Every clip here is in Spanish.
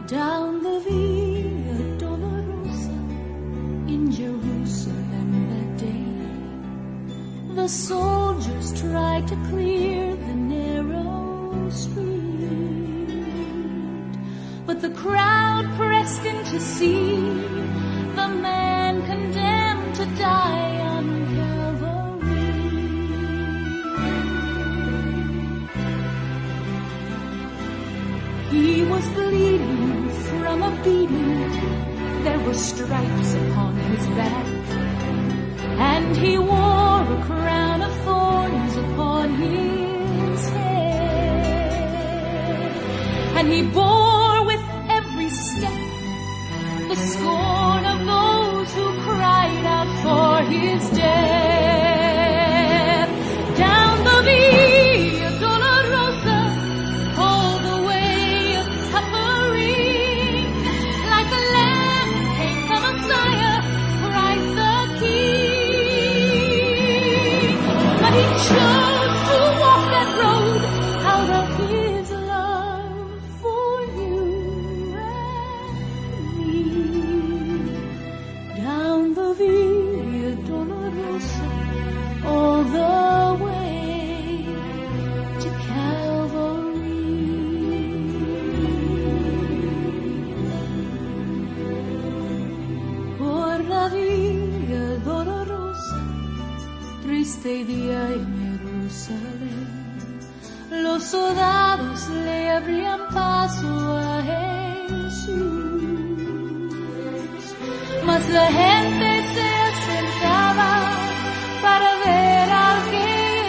down the Via Dolorosa in Jerusalem that day. The soldiers tried to clear the narrow street, but the crowd pressed in to see the man condemned to die on Calvary. He was bleeding from a beating, there were stripes upon his back, and he wore a crown of thorns upon his head, and he bore with every step the scorn of those who cried out for his death. Down the Via Dolorosa, all the way of suffering, like a lamb came the Messiah, Christ the King. But he chose to walk that road out of his love for you and me. Down the Via Dolorosa, all the way to Calvary. Por la Via Dolorosa, triste día en Jerusalén, los soldados le abrían paso a Jesús, mas la gente se acercaba para ver al que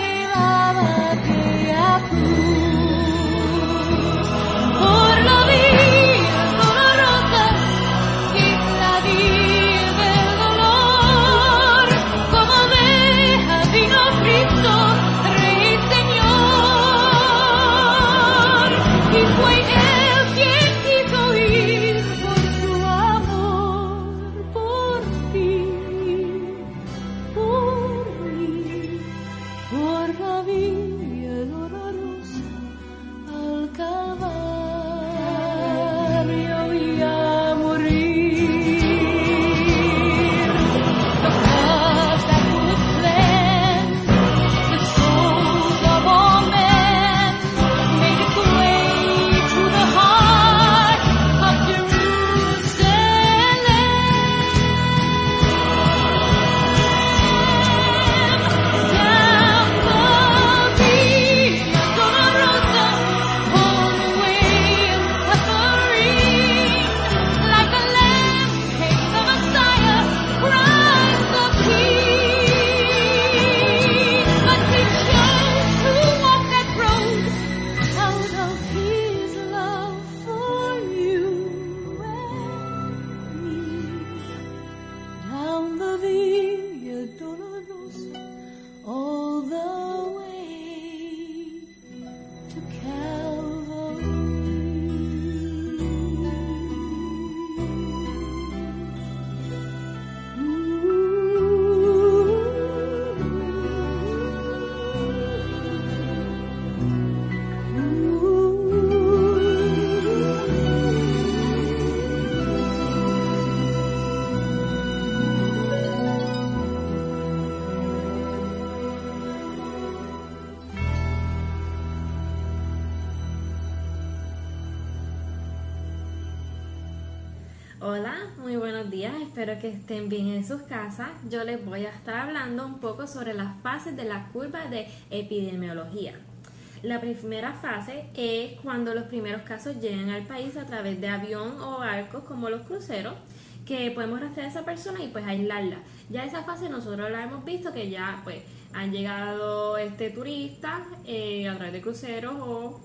llevaba aquella cruz. Por la Via Dolorosa, que es la vía del dolor, como oveja vino Cristo, Rey y Señor, y fue Él quien quiso ir por su amor, por ti, por la Via Dolorosa al Calvario y a morir. The blood that would cleanse the souls of all men made its way to the heart of Jerusalem. Down the Via Dolorosa, all the way of suffering, like a lamb came the Messiah, Christ the King. But he chose to walk that road out of his love for you and me. Down the Via Dolorosa, all the way to Hola, muy buenos días, espero que estén bien en sus casas. Yo les voy a estar hablando un poco sobre las fases de la curva de epidemiología. La primera fase es cuando los primeros casos llegan al país a través de avión o barcos como los cruceros, que podemos rastrear a esa persona y pues aislarla. Ya esa fase nosotros la hemos visto que ya pues han llegado turistas a través de cruceros o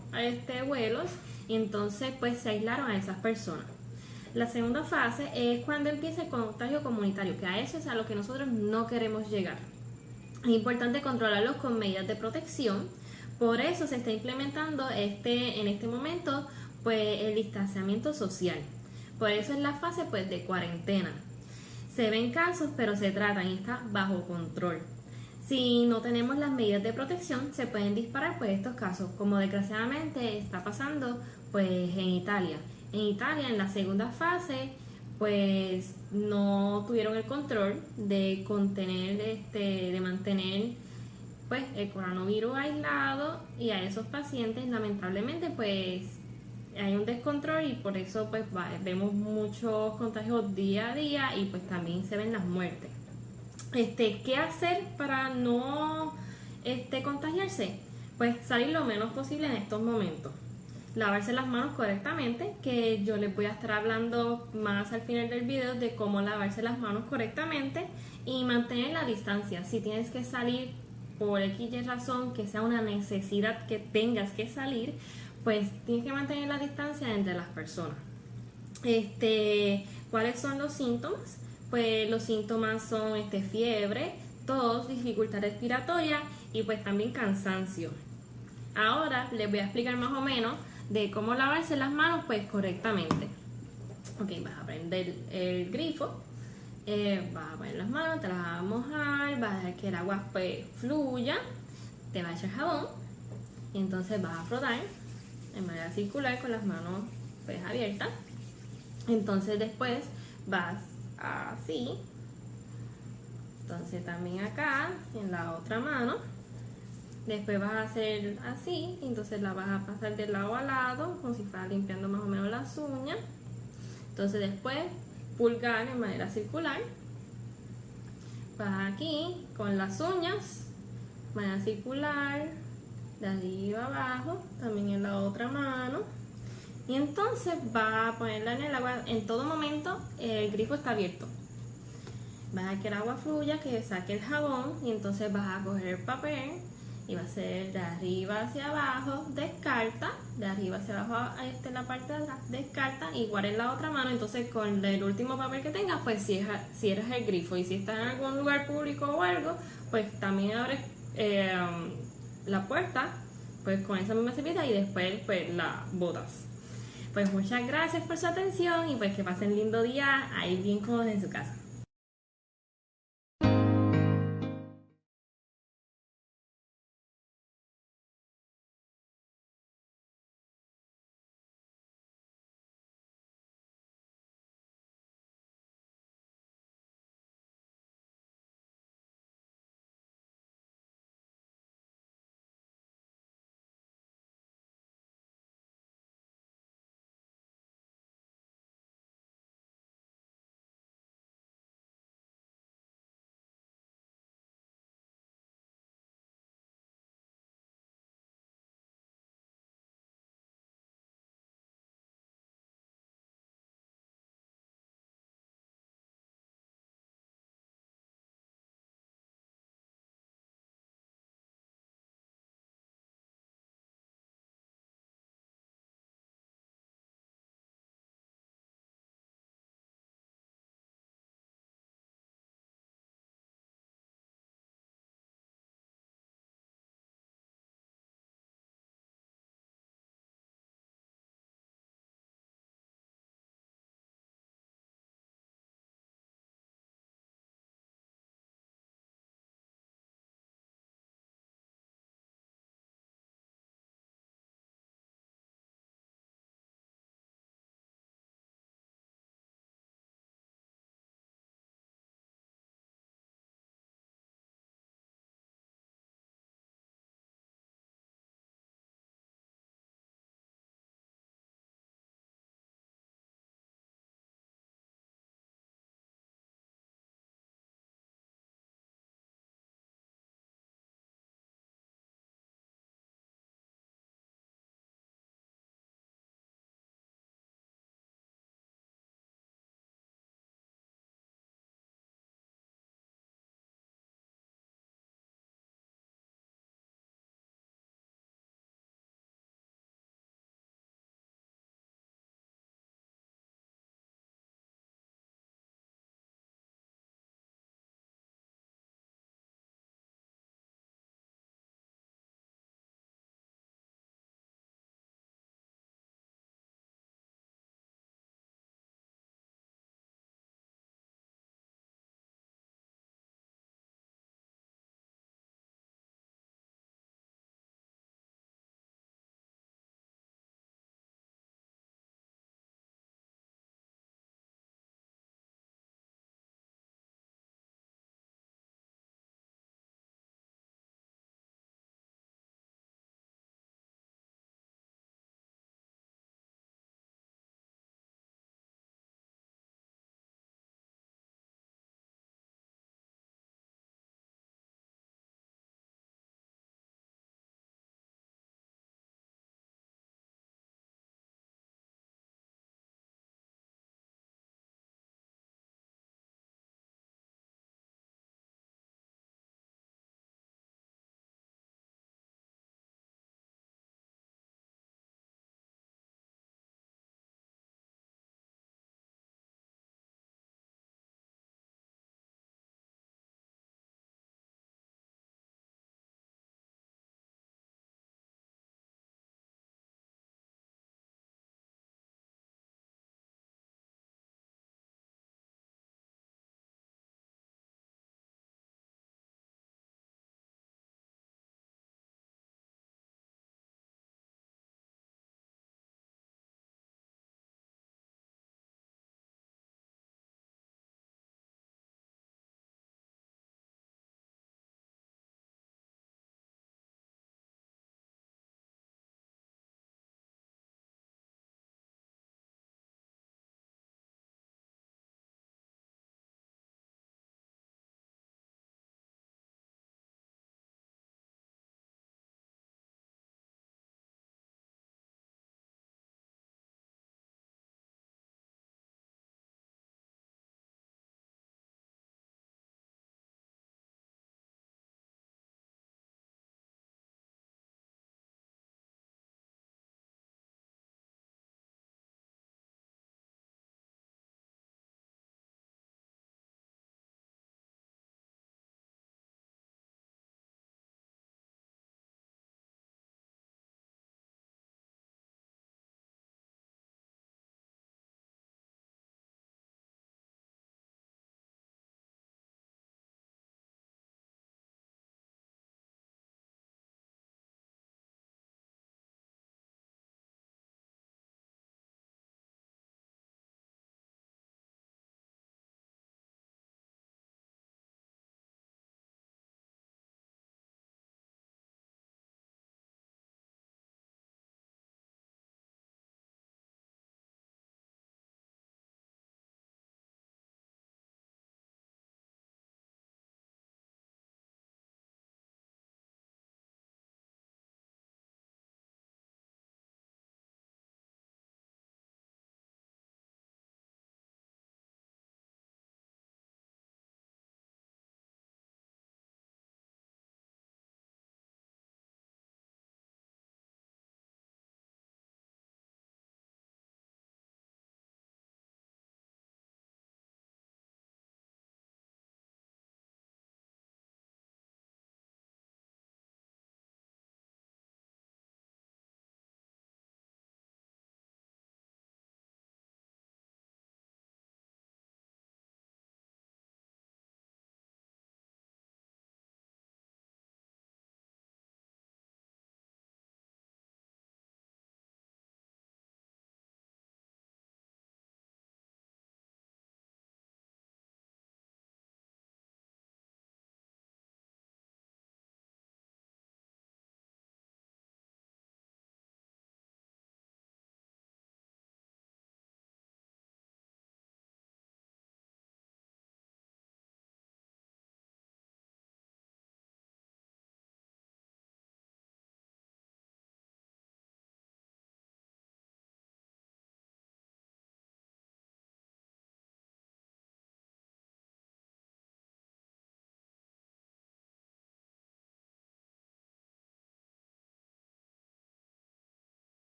vuelos, y entonces pues se aislaron a esas personas. La segunda fase es cuando empieza el contagio comunitario, que a eso es a lo que nosotros no queremos llegar. Es importante controlarlos con medidas de protección, por eso se está implementando en este momento pues el distanciamiento social. Por eso es la fase pues de cuarentena. Se ven casos, pero se tratan y está bajo control. Si no tenemos las medidas de protección, se pueden disparar pues estos casos, como desgraciadamente está pasando pues en Italia, En Italia, en la segunda fase, pues no tuvieron el control de contener, de mantener pues el coronavirus aislado, y a esos pacientes lamentablemente pues hay un descontrol, y por eso pues vemos muchos contagios día a día, y pues también se ven las muertes. ¿Qué hacer para no contagiarse? Pues salir lo menos posible en estos momentos. Lavarse las manos correctamente, que yo les voy a estar hablando más al final del video de cómo lavarse las manos correctamente, y mantener la distancia. Si tienes que salir por X y razón, que sea una necesidad que tengas que salir, pues tienes que mantener la distancia entre las personas. ¿Cuáles son los síntomas? Pues los síntomas son fiebre, tos, dificultad respiratoria y pues también cansancio. Ahora les voy a explicar más o menos de cómo lavarse las manos pues correctamente. Ok, vas a prender el grifo, vas a poner las manos, te las vas a mojar, vas a dejar que el agua pues fluya, te vas a echar jabón y entonces vas a frotar en manera circular con las manos pues abiertas. Entonces después vas así, entonces también acá en la otra mano. Después vas a hacer así, entonces la vas a pasar de lado a lado, como si fuera limpiando más o menos las uñas. Entonces después pulgar en manera circular. Vas aquí con las uñas, manera circular, de arriba abajo, también en la otra mano. Y entonces vas a ponerla en el agua. En todo momento el grifo está abierto. Vas a dejar que el agua fluya, que saque el jabón, y entonces vas a coger el papel y va a ser de arriba hacia abajo, descarta, de arriba hacia abajo, en la parte de atrás, descarta, igual en la otra mano. Entonces con el último papel que tengas, pues cierras el grifo, y si estás en algún lugar público o algo, pues también abres la puerta pues con esa misma servilleta, y después pues la botas. Pues muchas gracias por su atención, y pues que pasen lindo día ahí bien cómodos en su casa.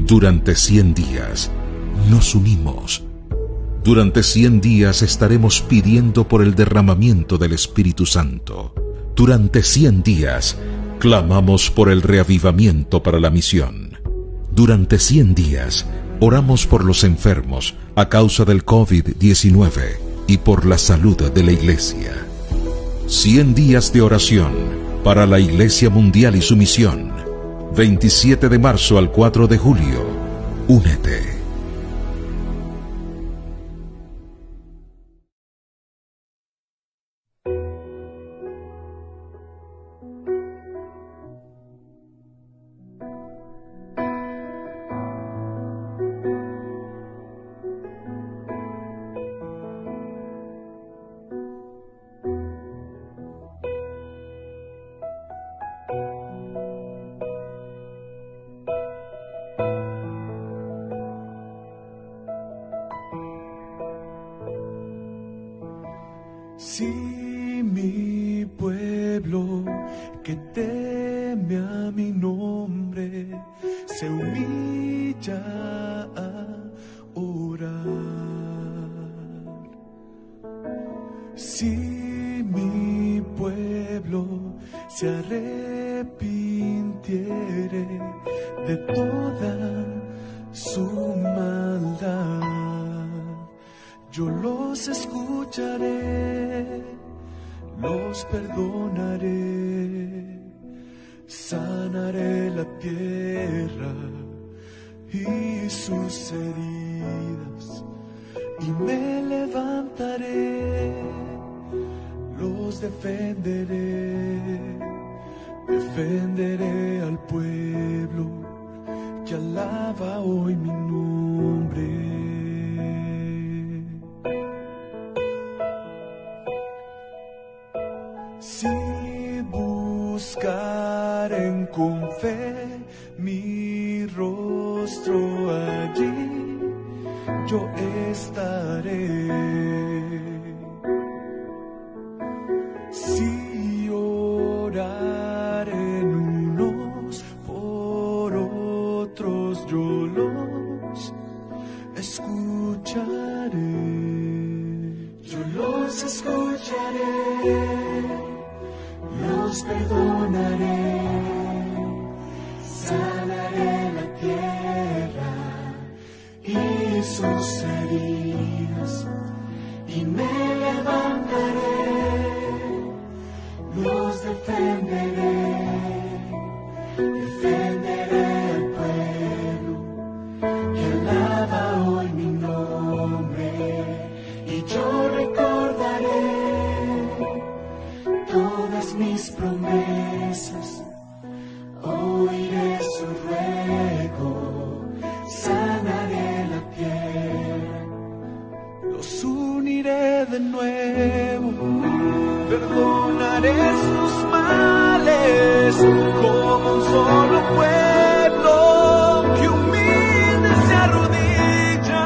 Durante 100 días nos unimos. Durante 100 días estaremos pidiendo por el derramamiento del Espíritu Santo. Durante 100 días clamamos por el reavivamiento para la misión. Durante 100 días oramos por los enfermos a causa del COVID-19 y por la salud de la Iglesia. 100 días de oración para la Iglesia Mundial y su misión. 27 de marzo al 4 de julio. Únete. Si mi pueblo que teme a mi nombre se humilla a orar, si mi pueblo se arrepintiere de toda su maldad, yo los escucharé, los perdonaré, sanaré la tierra y sus heridas, y me levantaré, los defenderé al pueblo que alaba hoy mi nombre. Si buscaren con fe mi rostro allí, yo estaré. Si oraren unos por otros, yo los escucharé. Yo los escucharé, los perdonaré, sanaré la tierra y sus heridas, y me levantaré, los defenderé al pueblo que alaba hoy mi nombre, y yo recordaré todas mis promesas, oiré su ruego, sanaré la tierra, los uniré de nuevo, perdonaré sus males, como un solo pueblo que humilde se arrodilla.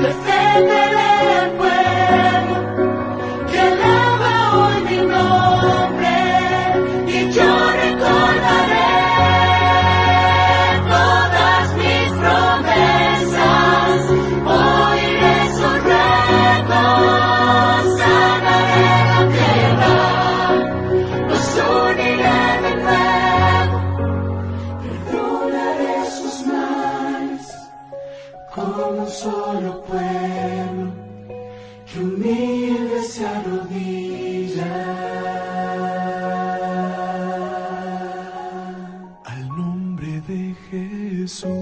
defenderé al pueblo que alaba hoy mi nombre, y yo recordaré todas mis promesas. Oiré sus ruegos, sanaré la tierra, los uniré de nuevo, perdonaré sus males, como un solo pueblo que humilde se arrodilla al nombre de Jesús.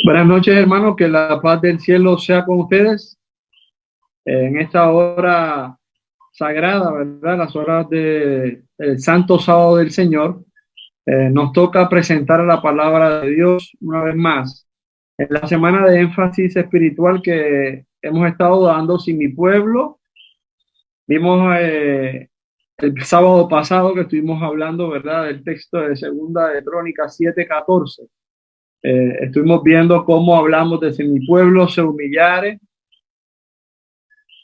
Buenas noches, hermanos, que la paz del cielo sea con ustedes en esta hora sagrada, ¿verdad? Las horas del Santo Sábado del Señor. Nos toca presentar la palabra de Dios una vez más. En la semana de énfasis espiritual que hemos estado dando, Si mi pueblo, vimos el sábado pasado que estuvimos hablando, ¿verdad?, del texto de Segunda de Crónicas 7:14. Estuvimos viendo cómo hablamos de si mi pueblo se humillare,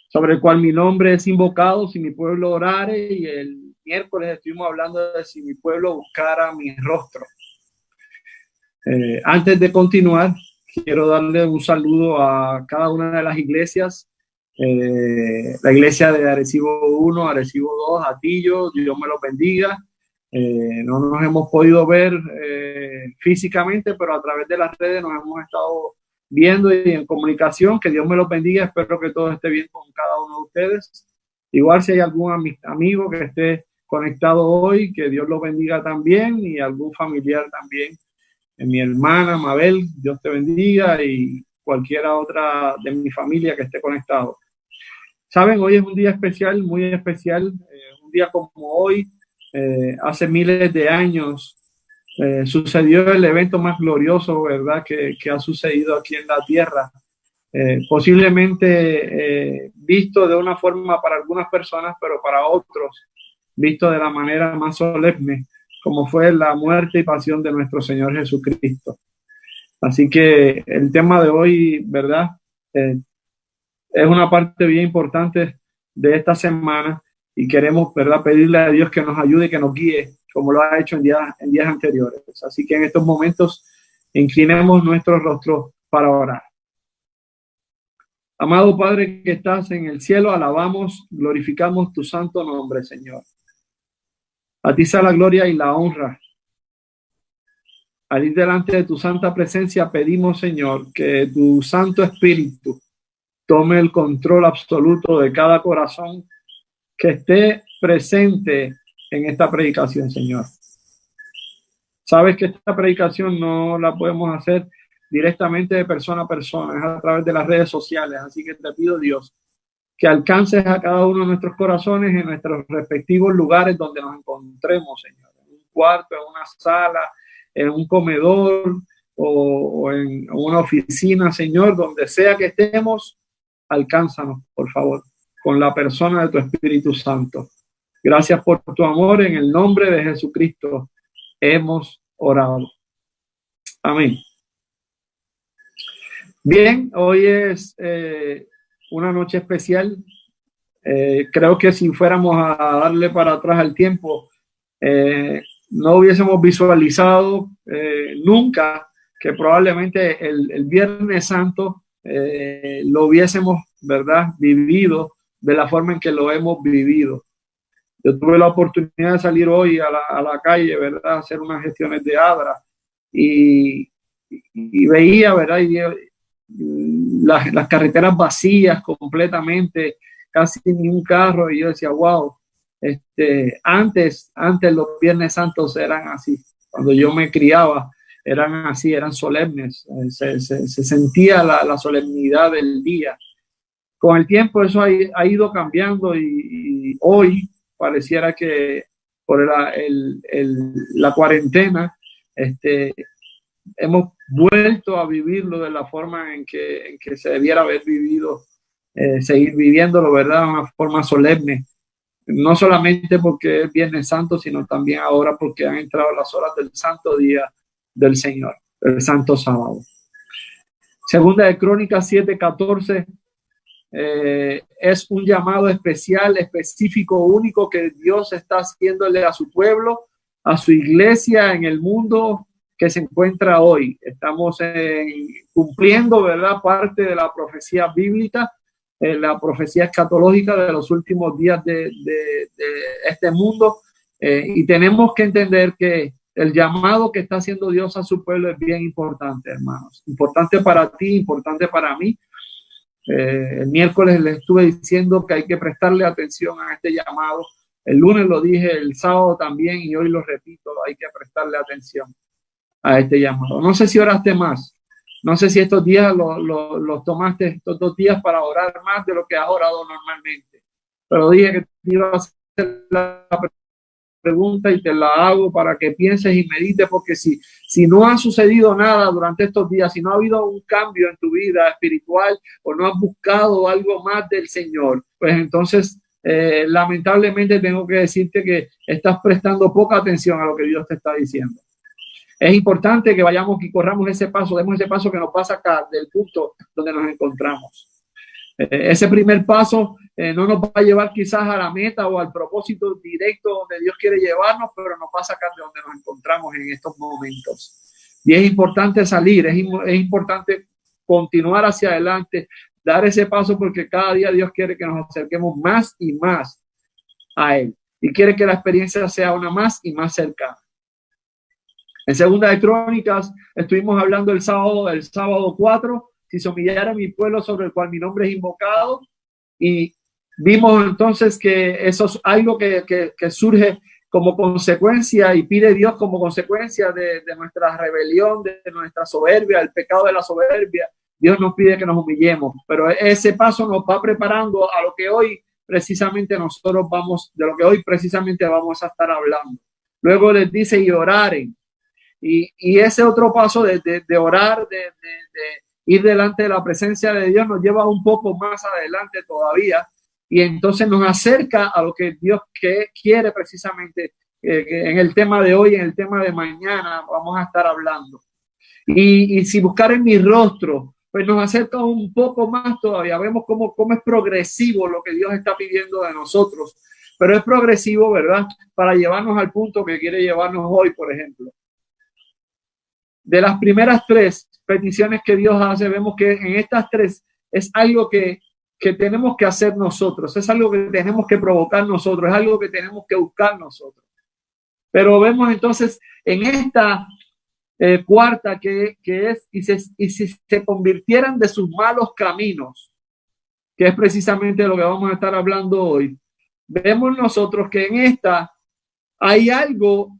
sobre el cual mi nombre es invocado, si mi pueblo orare, y el miércoles estuvimos hablando de si mi pueblo buscara mi rostro. Antes de continuar, quiero darle un saludo a cada una de las iglesias, la iglesia de Arecibo 1, Arecibo 2, Atillo, Dios me los bendiga. No nos hemos podido ver físicamente, pero a través de las redes nos hemos estado viendo y en comunicación. Que Dios me los bendiga. Espero que todo esté bien con cada uno de ustedes. Igual si hay algún amigo que esté conectado hoy, que Dios lo bendiga también, y algún familiar también. Mi hermana Mabel, Dios te bendiga, y cualquiera otra de mi familia que esté conectado. Saben, hoy es un día especial, muy especial, un día como hoy. Hace miles de años sucedió el evento más glorioso, ¿verdad?, que ha sucedido aquí en la tierra. Posiblemente visto de una forma para algunas personas, pero para otros visto de la manera más solemne, como fue la muerte y pasión de nuestro Señor Jesucristo. Así que el tema de hoy, ¿verdad?, es una parte bien importante de esta semana. Y queremos, ¿verdad?, pedirle a Dios que nos ayude y que nos guíe, como lo ha hecho en días anteriores. Así que en estos momentos inclinemos nuestros rostros para orar. Amado Padre que estás en el cielo, alabamos, glorificamos tu santo nombre, Señor. A ti sea la gloria y la honra. Allí delante de tu santa presencia pedimos, Señor, que tu Santo Espíritu tome el control absoluto de cada corazón que esté presente en esta predicación, Señor. Sabes que esta predicación no la podemos hacer directamente de persona a persona, es a través de las redes sociales. Así que te pido, Dios, que alcances a cada uno de nuestros corazones en nuestros respectivos lugares donde nos encontremos, Señor. En un cuarto, en una sala, en un comedor o en una oficina, Señor, donde sea que estemos, alcánzanos, por favor, con la persona de tu Espíritu Santo. Gracias por tu amor. En el nombre de Jesucristo hemos orado. Amén. Bien, hoy es una noche especial. Creo que si fuéramos a darle para atrás al tiempo, no hubiésemos visualizado nunca que probablemente el Viernes Santo lo hubiésemos, ¿verdad?, vivido de la forma en que lo hemos vivido. Yo tuve la oportunidad de salir hoy a la calle, ¿verdad?, hacer unas gestiones de ADRA y veía, ¿verdad?, las carreteras vacías completamente, casi ni un carro, y yo decía, wow, Antes los Viernes Santos eran así. Cuando yo me criaba, eran así, eran solemnes. Se sentía la solemnidad del día. Con el tiempo eso ha ido cambiando y hoy pareciera que por la cuarentena hemos vuelto a vivirlo de la forma en que se debiera haber vivido, seguir viviéndolo, ¿verdad? De una forma solemne. No solamente porque es Viernes Santo, sino también ahora porque han entrado las horas del santo día del Señor, el santo sábado. Segunda de Crónicas 7:14 es un llamado especial, específico, único que Dios está haciéndole a su pueblo, a su iglesia en el mundo que se encuentra hoy. Estamos cumpliendo, ¿verdad?, parte de la profecía bíblica, la profecía escatológica de los últimos días de este mundo, y tenemos que entender que el llamado que está haciendo Dios a su pueblo es bien importante, hermanos. Importante para ti, importante para mí. El miércoles les estuve diciendo que hay que prestarle atención a este llamado. El lunes lo dije, el sábado también, y hoy lo repito, hay que prestarle atención a este llamado. No sé si oraste más. No sé si estos días los tomaste, estos 2 días, para orar más de lo que has orado normalmente. Pero dije que te iba a hacer la pregunta y te la hago para que pienses y medites, porque si no ha sucedido nada durante estos días, si no ha habido un cambio en tu vida espiritual o no has buscado algo más del Señor, pues entonces lamentablemente tengo que decirte que estás prestando poca atención a lo que Dios te está diciendo. Es importante que vayamos y corramos ese paso, demos ese paso que nos va a sacar del punto donde nos encontramos. Ese primer paso no nos va a llevar quizás a la meta o al propósito directo donde Dios quiere llevarnos, pero nos va a sacar de donde nos encontramos en estos momentos. Y es importante salir, es importante continuar hacia adelante, dar ese paso, porque cada día Dios quiere que nos acerquemos más y más a Él. Y quiere que la experiencia sea una más y más cercana. En Segunda de Crónicas estuvimos hablando el sábado 4, si se humillara mi pueblo sobre el cual mi nombre es invocado, y vimos entonces que eso es algo que surge como consecuencia y pide Dios como consecuencia de nuestra rebelión, de nuestra soberbia, el pecado de la soberbia. Dios nos pide que nos humillemos, pero ese paso nos va preparando a lo que hoy precisamente de lo que hoy precisamente vamos a estar hablando. Luego les dice y oraren. Y ese otro paso de orar, de ir delante de la presencia de Dios, nos lleva un poco más adelante todavía, y entonces nos acerca a lo que Dios quiere precisamente en el tema de hoy, en el tema de mañana vamos a estar hablando. Y si buscar en mi rostro, pues nos acerca un poco más todavía. Vemos cómo es progresivo lo que Dios está pidiendo de nosotros, pero es progresivo, ¿verdad?, para llevarnos al punto que quiere llevarnos hoy, por ejemplo. De las primeras 3 peticiones que Dios hace, vemos que en estas 3 es algo que tenemos que hacer nosotros, es algo que tenemos que provocar nosotros, es algo que tenemos que buscar nosotros. Pero vemos entonces en esta cuarta que es, y si se convirtieran de sus malos caminos, que es precisamente lo que vamos a estar hablando hoy, vemos nosotros que en esta hay algo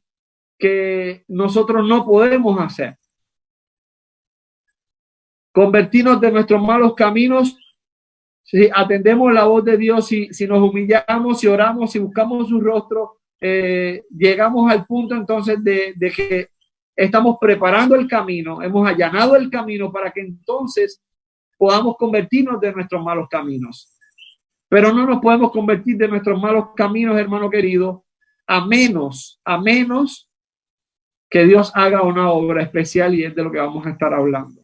que nosotros no podemos hacer. Convertirnos de nuestros malos caminos, si atendemos la voz de Dios, si nos humillamos, si oramos, si buscamos su rostro, llegamos al punto entonces de que estamos preparando el camino, hemos allanado el camino para que entonces podamos convertirnos de nuestros malos caminos. Pero no nos podemos convertir de nuestros malos caminos, hermano querido, a menos que Dios haga una obra especial, y es de lo que vamos a estar hablando.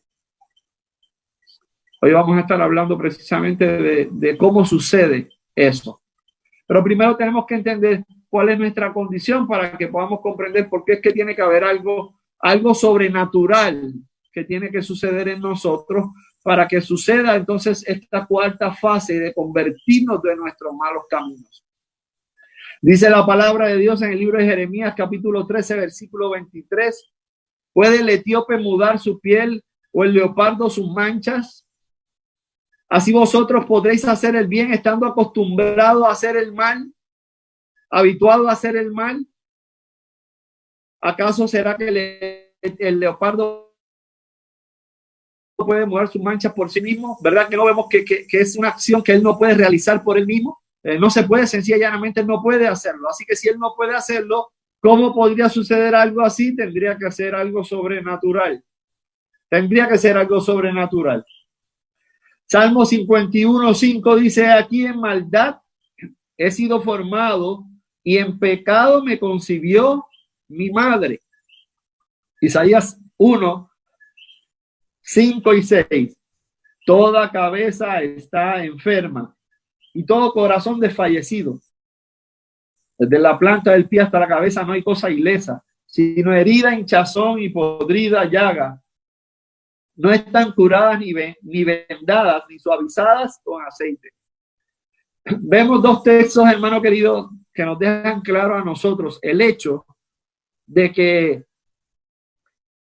Hoy vamos a estar hablando precisamente de cómo sucede eso. Pero primero tenemos que entender cuál es nuestra condición para que podamos comprender por qué es que tiene que haber algo sobrenatural que tiene que suceder en nosotros para que suceda entonces esta cuarta fase de convertirnos de nuestros malos caminos. Dice la palabra de Dios en el libro de Jeremías, capítulo 13, versículo 23. ¿Puede el etíope mudar su piel o el leopardo sus manchas? Así vosotros podréis hacer el bien estando acostumbrados a hacer el mal. habituado a hacer el mal? ¿Acaso será que el leopardo puede mover sus manchas por sí mismo? ¿Verdad que no vemos que es una acción que él no puede realizar por él mismo? No se puede, sencillamente no puede hacerlo. Así que si él no puede hacerlo, ¿cómo podría suceder algo así? Tendría que ser algo sobrenatural. Tendría que ser algo sobrenatural. Salmo 51:5 dice: aquí en maldad he sido formado y en pecado me concibió mi madre. Isaías 1:5-6. Toda cabeza está enferma y todo corazón desfallecido. Desde la planta del pie hasta la cabeza no hay cosa ilesa, sino herida, hinchazón y podrida llaga. No están curadas ni vendadas, ni suavizadas con aceite. Vemos dos textos, hermano querido, que nos dejan claro a nosotros el hecho de que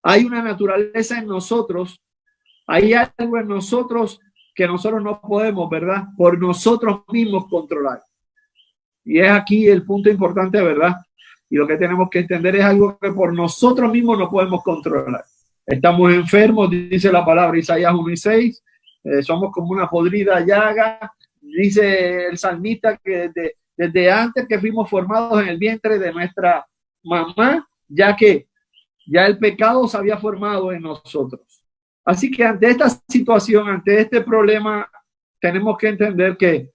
hay una naturaleza en nosotros, hay algo en nosotros que nosotros no podemos, ¿verdad?, por nosotros mismos controlar. Y es aquí el punto importante, ¿verdad? Y lo que tenemos que entender es algo que por nosotros mismos no podemos controlar. Estamos enfermos, dice la palabra Isaías 1:6, somos como una podrida llaga. Dice el salmista que desde antes que fuimos formados en el vientre de nuestra mamá, ya el pecado se había formado en nosotros. Así que ante esta situación, ante este problema, tenemos que entender que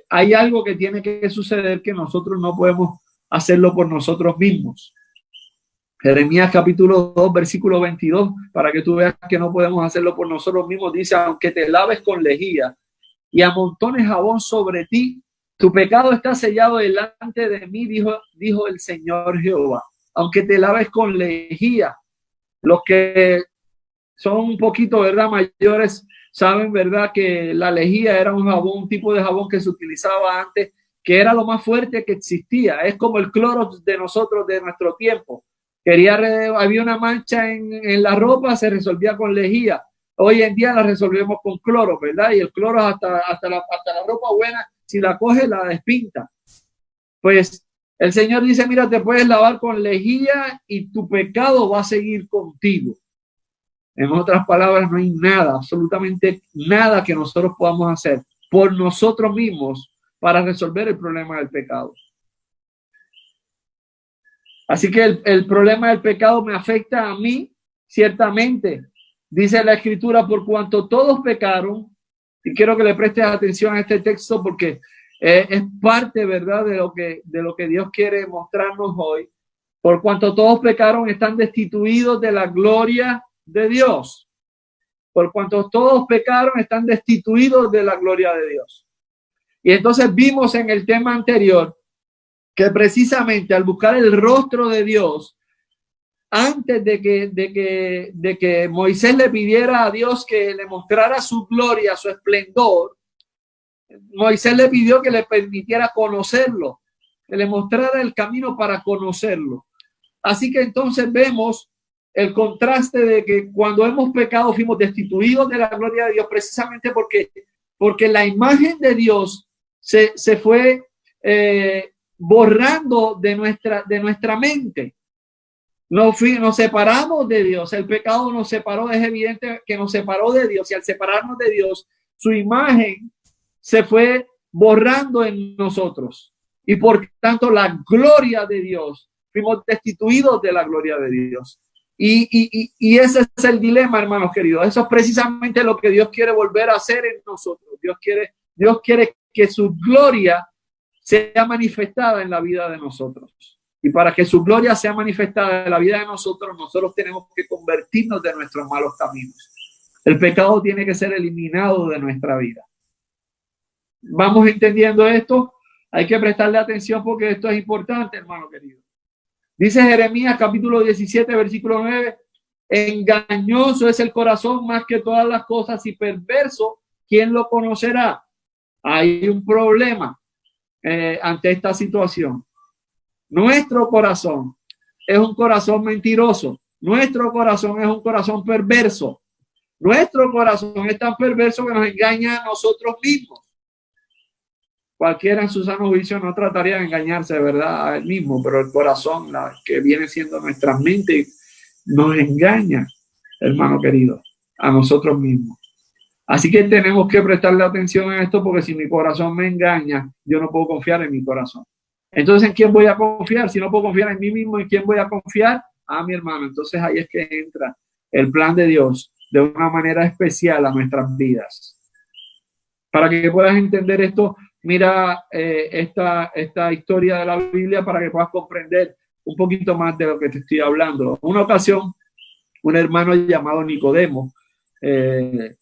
hay algo que tiene que suceder, que nosotros no podemos hacerlo por nosotros mismos. Jeremías capítulo 2, versículo 22, para que tú veas que no podemos hacerlo por nosotros mismos, dice: aunque te laves con lejía y amontones jabón sobre ti, tu pecado está sellado delante de mí, dijo el Señor Jehová. Aunque te laves con lejía, los que son un poquito, ¿verdad?, mayores, saben, ¿verdad?, que la lejía era un jabón, un tipo de jabón que se utilizaba antes, que era lo más fuerte que existía. Es como el Clorox de nosotros, de nuestro tiempo. Había una mancha en la ropa, se resolvía con lejía. Hoy en día la resolvemos con cloro, ¿verdad? Y el cloro hasta la ropa buena, si la coge, la despinta. Pues el Señor dice: mira, te puedes lavar con lejía y tu pecado va a seguir contigo. En otras palabras, no hay nada, absolutamente nada que nosotros podamos hacer por nosotros mismos para resolver el problema del pecado. Así que el problema del pecado me afecta a mí, ciertamente. Dice la Escritura: por cuanto todos pecaron, y quiero que le prestes atención a este texto porque es parte, ¿verdad?, de lo que Dios quiere mostrarnos hoy. Por cuanto todos pecaron, están destituidos de la gloria de Dios. Por cuanto todos pecaron, están destituidos de la gloria de Dios. Y entonces vimos en el tema anterior que precisamente al buscar el rostro de Dios, antes de que Moisés le pidiera a Dios que le mostrara su gloria, su esplendor, Moisés le pidió que le permitiera conocerlo, que le mostrara el camino para conocerlo. Así que entonces vemos el contraste de que cuando hemos pecado fuimos destituidos de la gloria de Dios, precisamente porque la imagen de Dios se fue borrando de nuestra mente. Nos separamos de Dios, el pecado nos separó, es evidente que nos separó de Dios, y al separarnos de Dios, su imagen se fue borrando en nosotros, y por tanto la gloria de Dios, fuimos destituidos de la gloria de Dios. Y ese es el dilema, hermanos queridos. Eso es precisamente lo que Dios quiere volver a hacer en nosotros. Dios quiere que su gloria sea manifestada en la vida de nosotros. Y para que su gloria sea manifestada en la vida de nosotros, nosotros tenemos que convertirnos de nuestros malos caminos. El pecado tiene que ser eliminado de nuestra vida. ¿Vamos entendiendo esto? Hay que prestarle atención porque esto es importante, hermano querido. Dice Jeremías capítulo 17, versículo 9: engañoso es el corazón más que todas las cosas y perverso, ¿quién lo conocerá? Hay un problema ante esta situación. Nuestro corazón es un corazón mentiroso. Nuestro corazón es un corazón perverso. Nuestro corazón es tan perverso que nos engaña a nosotros mismos. cualquiera en su sano juicio no trataría de engañarse, de verdad, a él mismo, pero el corazón, la que viene siendo nuestra mente, nos engaña, hermano querido, a nosotros mismos. Así que tenemos que prestarle atención a esto, porque si mi corazón me engaña, yo no puedo confiar en mi corazón. Entonces, ¿en quién voy a confiar? Si no puedo confiar en mí mismo, ¿en quién voy a confiar? A mi hermano. Entonces ahí es que entra el plan de Dios de una manera especial a nuestras vidas. Para que puedas entender esto, mira esta historia de la Biblia para que puedas comprender un poquito más de lo que te estoy hablando. Una ocasión, un hermano llamado Nicodemo, que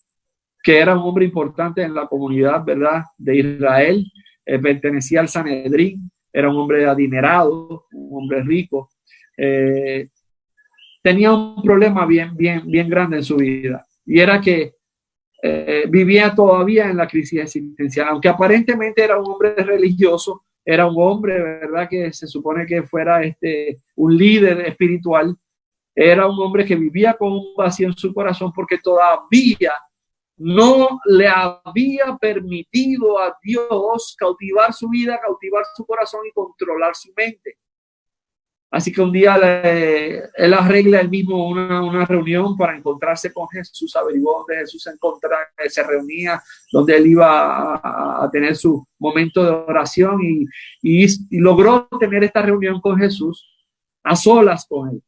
era un hombre importante en la comunidad, ¿verdad?, de Israel, pertenecía al Sanedrín, era un hombre adinerado, un hombre rico, tenía un problema bien grande en su vida, y era que vivía todavía en la crisis existencial, aunque aparentemente era un hombre religioso, era un hombre, ¿verdad?, que se supone que fuera un líder espiritual, era un hombre que vivía con un vacío en su corazón porque todavía no le había permitido a Dios cautivar su vida, cautivar su corazón y controlar su mente. Así que un día él arregla él mismo una reunión para encontrarse con Jesús, averiguó dónde Jesús se reunía, donde él iba a tener su momento de oración y logró tener esta reunión con Jesús a solas con él.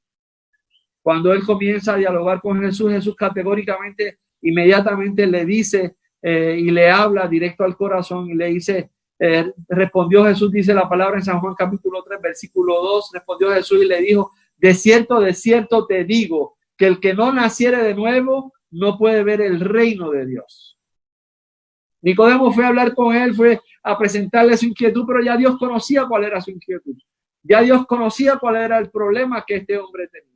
Cuando él comienza a dialogar con Jesús, Jesús categóricamente, inmediatamente le dice y le habla directo al corazón y le dice, respondió Jesús, dice la palabra en San Juan capítulo 3, versículo 2, respondió Jesús y le dijo, de cierto te digo, que el que no naciere de nuevo no puede ver el reino de Dios. Nicodemo fue a hablar con él, fue a presentarle su inquietud, pero ya Dios conocía cuál era su inquietud. Ya Dios conocía cuál era el problema que este hombre tenía.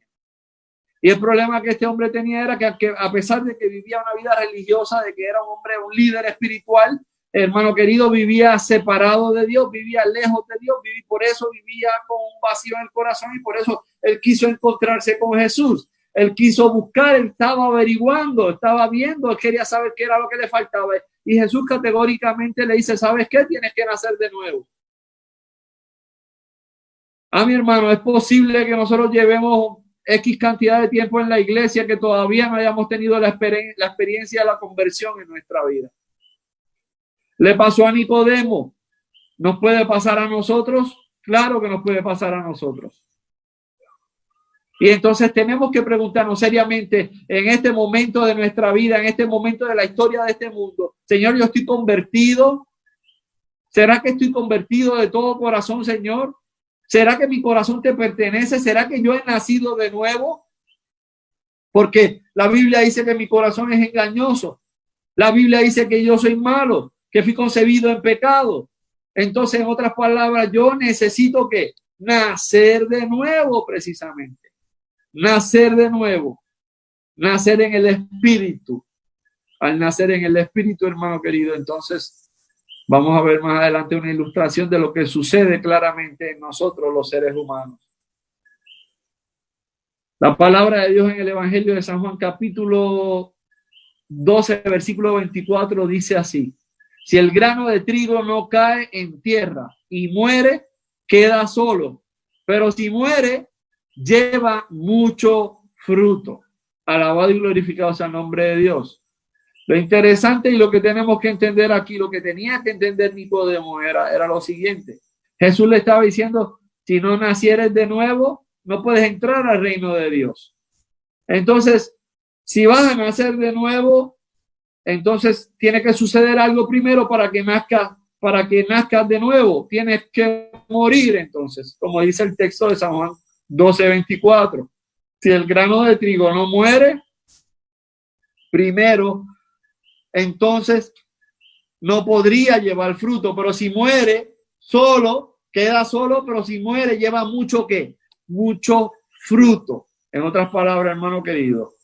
Y el problema que este hombre tenía era que a pesar de que vivía una vida religiosa, de que era un hombre, un líder espiritual, hermano querido, vivía separado de Dios, vivía lejos de Dios, por eso vivía con un vacío en el corazón y por eso él quiso encontrarse con Jesús. Él quiso buscar, él estaba averiguando, estaba viendo, él quería saber qué era lo que le faltaba. Y Jesús categóricamente le dice, ¿sabes qué? Tienes que nacer de nuevo. Mi hermano, es posible que nosotros llevemos X cantidad de tiempo en la iglesia que todavía no hayamos tenido la experiencia de la conversión en nuestra vida. Le pasó a Nicodemo. ¿Nos puede pasar a nosotros? Claro que nos puede pasar a nosotros. Y entonces tenemos que preguntarnos seriamente en este momento de nuestra vida, en este momento de la historia de este mundo. Señor, yo estoy convertido. ¿Será que estoy convertido de todo corazón, Señor? ¿Será que mi corazón te pertenece? ¿Será que yo he nacido de nuevo? Porque la Biblia dice que mi corazón es engañoso. La Biblia dice que yo soy malo, que fui concebido en pecado. Entonces, en otras palabras, yo necesito que nacer de nuevo, precisamente. Nacer de nuevo. Nacer en el Espíritu. Al nacer en el Espíritu, hermano querido, entonces vamos a ver más adelante una ilustración de lo que sucede claramente en nosotros, los seres humanos. La palabra de Dios en el Evangelio de San Juan, capítulo 12, versículo 24, dice así. Si el grano de trigo no cae en tierra y muere, queda solo. Pero si muere, lleva mucho fruto. Alabado y glorificado sea el nombre de Dios. Lo interesante y lo que tenemos que entender aquí, lo que tenía que entender Nicodemo era lo siguiente. Jesús le estaba diciendo, si no nacieres de nuevo, no puedes entrar al reino de Dios. Entonces, si vas a nacer de nuevo, entonces tiene que suceder algo primero para que nazcas de nuevo. Tienes que morir entonces, como dice el texto de San Juan 12:24. Si el grano de trigo no muere primero, entonces no podría llevar fruto, pero si muere solo, queda solo, pero si muere lleva mucho ¿qué? Mucho fruto. En otras palabras, hermano querido,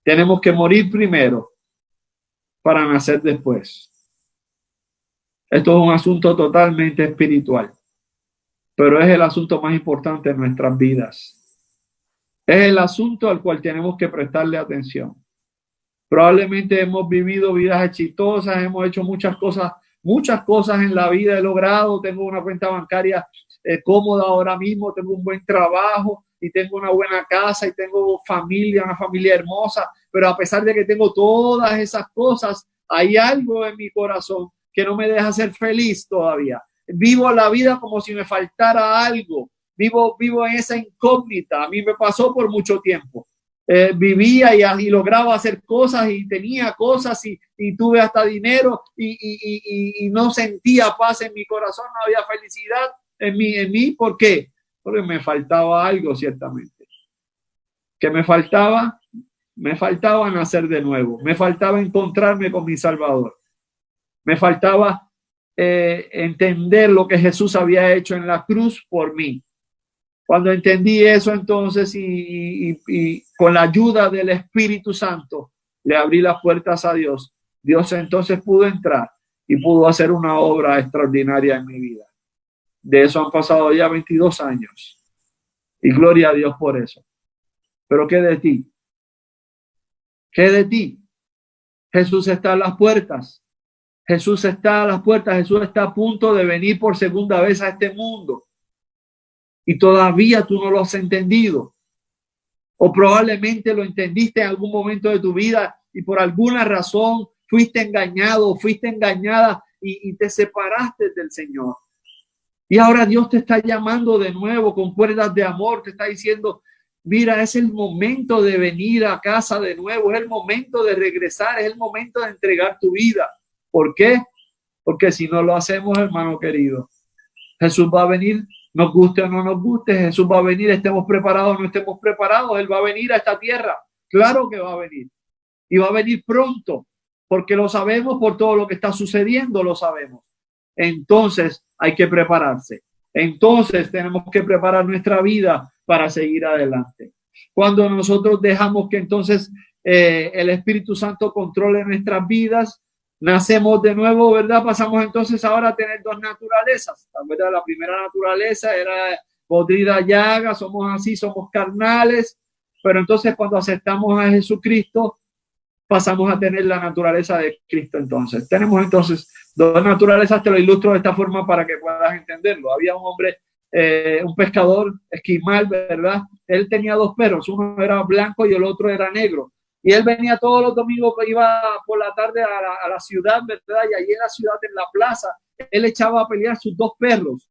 tenemos que morir primero para nacer después. Esto es un asunto totalmente espiritual, pero es el asunto más importante en nuestras vidas. Es el asunto al cual tenemos que prestarle atención. Probablemente hemos vivido vidas exitosas, hemos hecho muchas cosas muchas cosas en la vida he logrado, tengo una cuenta bancaria cómoda ahora mismo, tengo un buen trabajo y tengo una buena casa y tengo familia, una familia hermosa, pero a pesar de que tengo todas esas cosas, hay algo en mi corazón que no me deja ser feliz todavía. Vivo la vida como si me faltara algo, vivo en esa incógnita. A mí me pasó por mucho tiempo. Vivía y lograba hacer cosas y tenía cosas y tuve hasta dinero y no sentía paz en mi corazón, no había felicidad en mí. ¿Por qué? Porque me faltaba algo, ciertamente. ¿Qué me faltaba? Me faltaba nacer de nuevo, me faltaba encontrarme con mi Salvador, me faltaba entender lo que Jesús había hecho en la cruz por mí. Cuando entendí eso, entonces, y con la ayuda del Espíritu Santo, le abrí las puertas a Dios. Dios entonces pudo entrar y pudo hacer una obra extraordinaria en mi vida. De eso han pasado ya 22 años. Y gloria a Dios por eso. Pero ¿qué de ti? ¿Qué de ti? Jesús está a las puertas. Jesús está a las puertas. Jesús está a punto de venir por segunda vez a este mundo. Y todavía tú no lo has entendido. O probablemente lo entendiste en algún momento de tu vida y por alguna razón fuiste engañado, fuiste engañada y te separaste del Señor. Y ahora Dios te está llamando de nuevo con cuerdas de amor, te está diciendo, mira, es el momento de venir a casa de nuevo, es el momento de regresar, es el momento de entregar tu vida. ¿Por qué? Porque si no lo hacemos, hermano querido, Jesús va a venir, nos guste o no nos guste, Jesús va a venir, estemos preparados o no estemos preparados, Él va a venir a esta tierra. Claro que va a venir. Y va a venir pronto, porque lo sabemos por todo lo que está sucediendo, lo sabemos. Entonces hay que prepararse. Entonces tenemos que preparar nuestra vida para seguir adelante. Cuando nosotros dejamos que entonces el Espíritu Santo controle nuestras vidas, nacemos de nuevo, ¿verdad? Pasamos entonces ahora a tener dos naturalezas, ¿verdad? La primera naturaleza era podrida llaga, somos así, somos carnales, pero entonces cuando aceptamos a Jesucristo, pasamos a tener la naturaleza de Cristo. Entonces tenemos entonces dos naturalezas. Te lo ilustro de esta forma para que puedas entenderlo. Había un hombre, un pescador esquimal, ¿verdad? Él tenía dos perros, uno era blanco y el otro era negro. Y él venía todos los domingos, iba por la tarde a la ciudad, ¿verdad? Y allí en la ciudad, en la plaza, él echaba a pelear sus dos perros.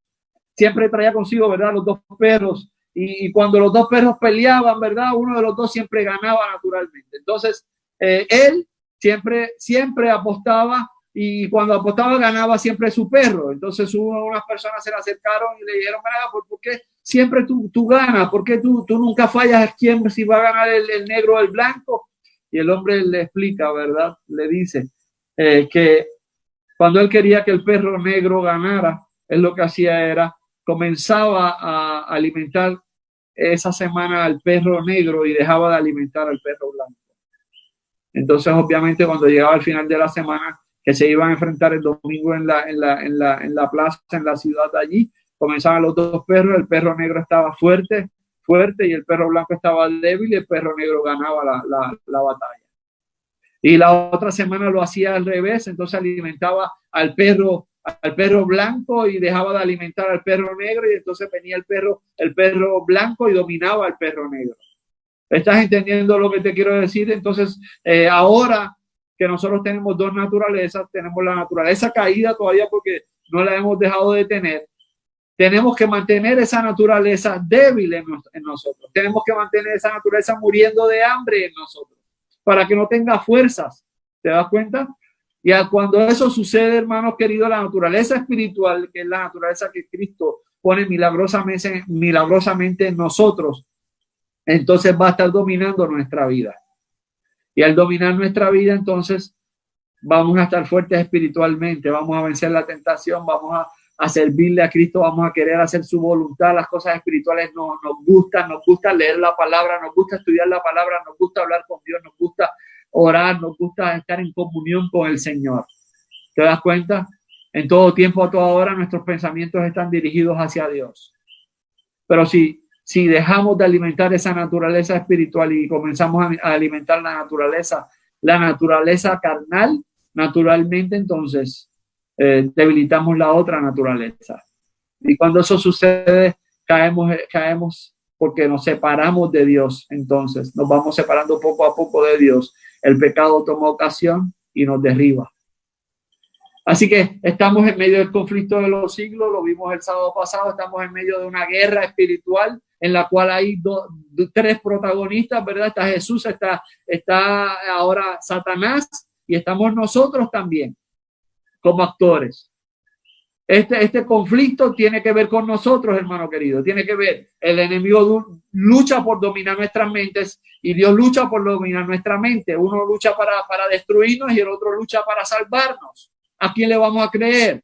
Siempre traía consigo, ¿verdad? Los dos perros. Y cuando los dos perros peleaban, ¿verdad? Uno de los dos siempre ganaba naturalmente. Entonces, él siempre apostaba y cuando apostaba ganaba siempre su perro. Entonces unas personas se le acercaron y le dijeron, ¿por qué siempre tú ganas? ¿Por qué tú nunca fallas? ¿Quién si va a ganar el negro o el blanco? Y el hombre le explica, ¿verdad? Le dice que cuando él quería que el perro negro ganara, él lo que hacía era, comenzaba a alimentar esa semana al perro negro y dejaba de alimentar al perro blanco. Entonces, obviamente, cuando llegaba al final de la semana, que se iban a enfrentar el domingo en la plaza, en la ciudad de allí, comenzaban los dos perros, el perro negro estaba fuerte y el perro blanco estaba débil y el perro negro ganaba la batalla. Y la otra semana lo hacía al revés, entonces alimentaba al perro blanco y dejaba de alimentar al perro negro y entonces venía el perro blanco y dominaba al perro negro. ¿Estás entendiendo lo que te quiero decir? Entonces, ahora que nosotros tenemos dos naturalezas, tenemos la naturaleza caída todavía porque no la hemos dejado de tener. Tenemos que mantener esa naturaleza débil en nosotros. Tenemos que mantener esa naturaleza muriendo de hambre en nosotros para que no tenga fuerzas. ¿Te das cuenta? Y cuando eso sucede, hermanos queridos, la naturaleza espiritual, que es la naturaleza que Cristo pone milagrosamente en nosotros, entonces va a estar dominando nuestra vida. Y al dominar nuestra vida, entonces vamos a estar fuertes espiritualmente, vamos a vencer la tentación, vamos a servirle a Cristo, vamos a querer hacer su voluntad. Las cosas espirituales nos gusta leer la palabra, nos gusta estudiar la palabra, nos gusta hablar con Dios, nos gusta orar, nos gusta estar en comunión con el Señor. ¿Te das cuenta? En todo tiempo, a toda hora, nuestros pensamientos están dirigidos hacia Dios. Pero si dejamos de alimentar esa naturaleza espiritual y comenzamos a alimentar la naturaleza carnal, naturalmente entonces debilitamos la otra naturaleza. Y cuando eso sucede, caemos porque nos separamos de Dios. Entonces nos vamos separando poco a poco de Dios. El pecado toma ocasión y nos derriba. Así que estamos en medio del conflicto de los siglos, lo vimos el sábado pasado, estamos en medio de una guerra espiritual en la cual hay tres protagonistas, ¿verdad? Está Jesús, está ahora Satanás y estamos nosotros también como actores. Este conflicto tiene que ver con nosotros, hermano querido, tiene que ver, el enemigo lucha por dominar nuestras mentes y Dios lucha por dominar nuestra mente. Uno lucha para destruirnos y el otro lucha para salvarnos. ¿A quién le vamos a creer?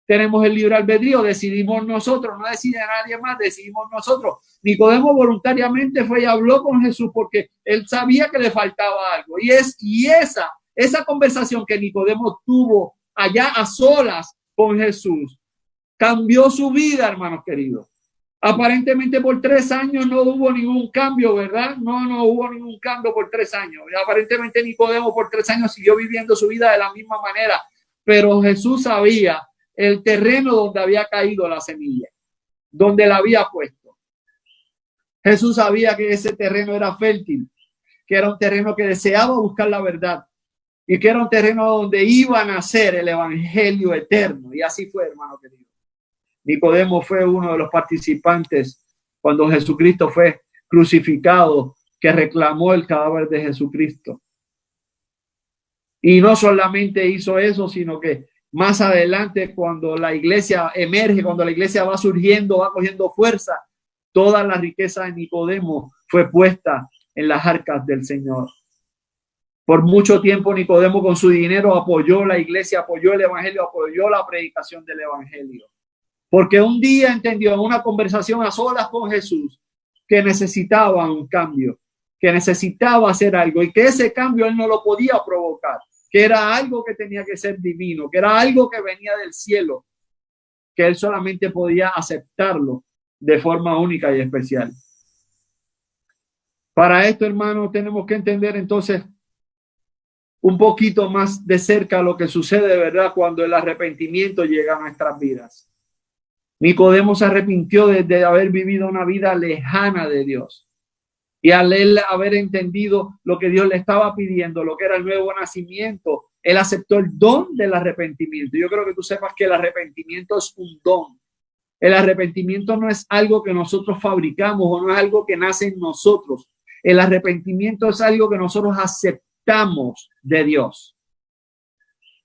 Tenemos el libre albedrío, decidimos nosotros, no decide nadie más, decidimos nosotros. Nicodemo voluntariamente fue y habló con Jesús porque él sabía que le faltaba algo. Y esa conversación que Nicodemo tuvo allá a solas con Jesús cambió su vida, hermanos queridos. Aparentemente por 3 años no hubo ningún cambio, ¿verdad? No hubo ningún cambio por 3 años. Aparentemente Nicodemo por 3 años siguió viviendo su vida de la misma manera, pero Jesús sabía el terreno donde había caído la semilla, donde la había puesto. Jesús sabía que ese terreno era fértil, que era un terreno que deseaba buscar la verdad y que era un terreno donde iba a nacer el evangelio eterno. Y así fue, hermano querido. Nicodemo fue uno de los participantes cuando Jesucristo fue crucificado, que reclamó el cadáver de Jesucristo. Y no solamente hizo eso, sino que más adelante, cuando la iglesia emerge, cuando la iglesia va surgiendo, va cogiendo fuerza, toda la riqueza de Nicodemo fue puesta en las arcas del Señor. Por mucho tiempo Nicodemo con su dinero apoyó la iglesia, apoyó el evangelio, apoyó la predicación del evangelio. Porque un día entendió en una conversación a solas con Jesús que necesitaba un cambio, que necesitaba hacer algo y que ese cambio él no lo podía provocar, que era algo que tenía que ser divino, que era algo que venía del cielo, que él solamente podía aceptarlo de forma única y especial. Para esto, hermano, tenemos que entender entonces un poquito más de cerca lo que sucede, ¿verdad?, cuando el arrepentimiento llega a nuestras vidas. Nicodemo se arrepintió de haber vivido una vida lejana de Dios. Y al él haber entendido lo que Dios le estaba pidiendo, lo que era el nuevo nacimiento, él aceptó el don del arrepentimiento. Yo creo que tú sepas que el arrepentimiento es un don. El arrepentimiento no es algo que nosotros fabricamos o no es algo que nace en nosotros. El arrepentimiento es algo que nosotros aceptamos de Dios.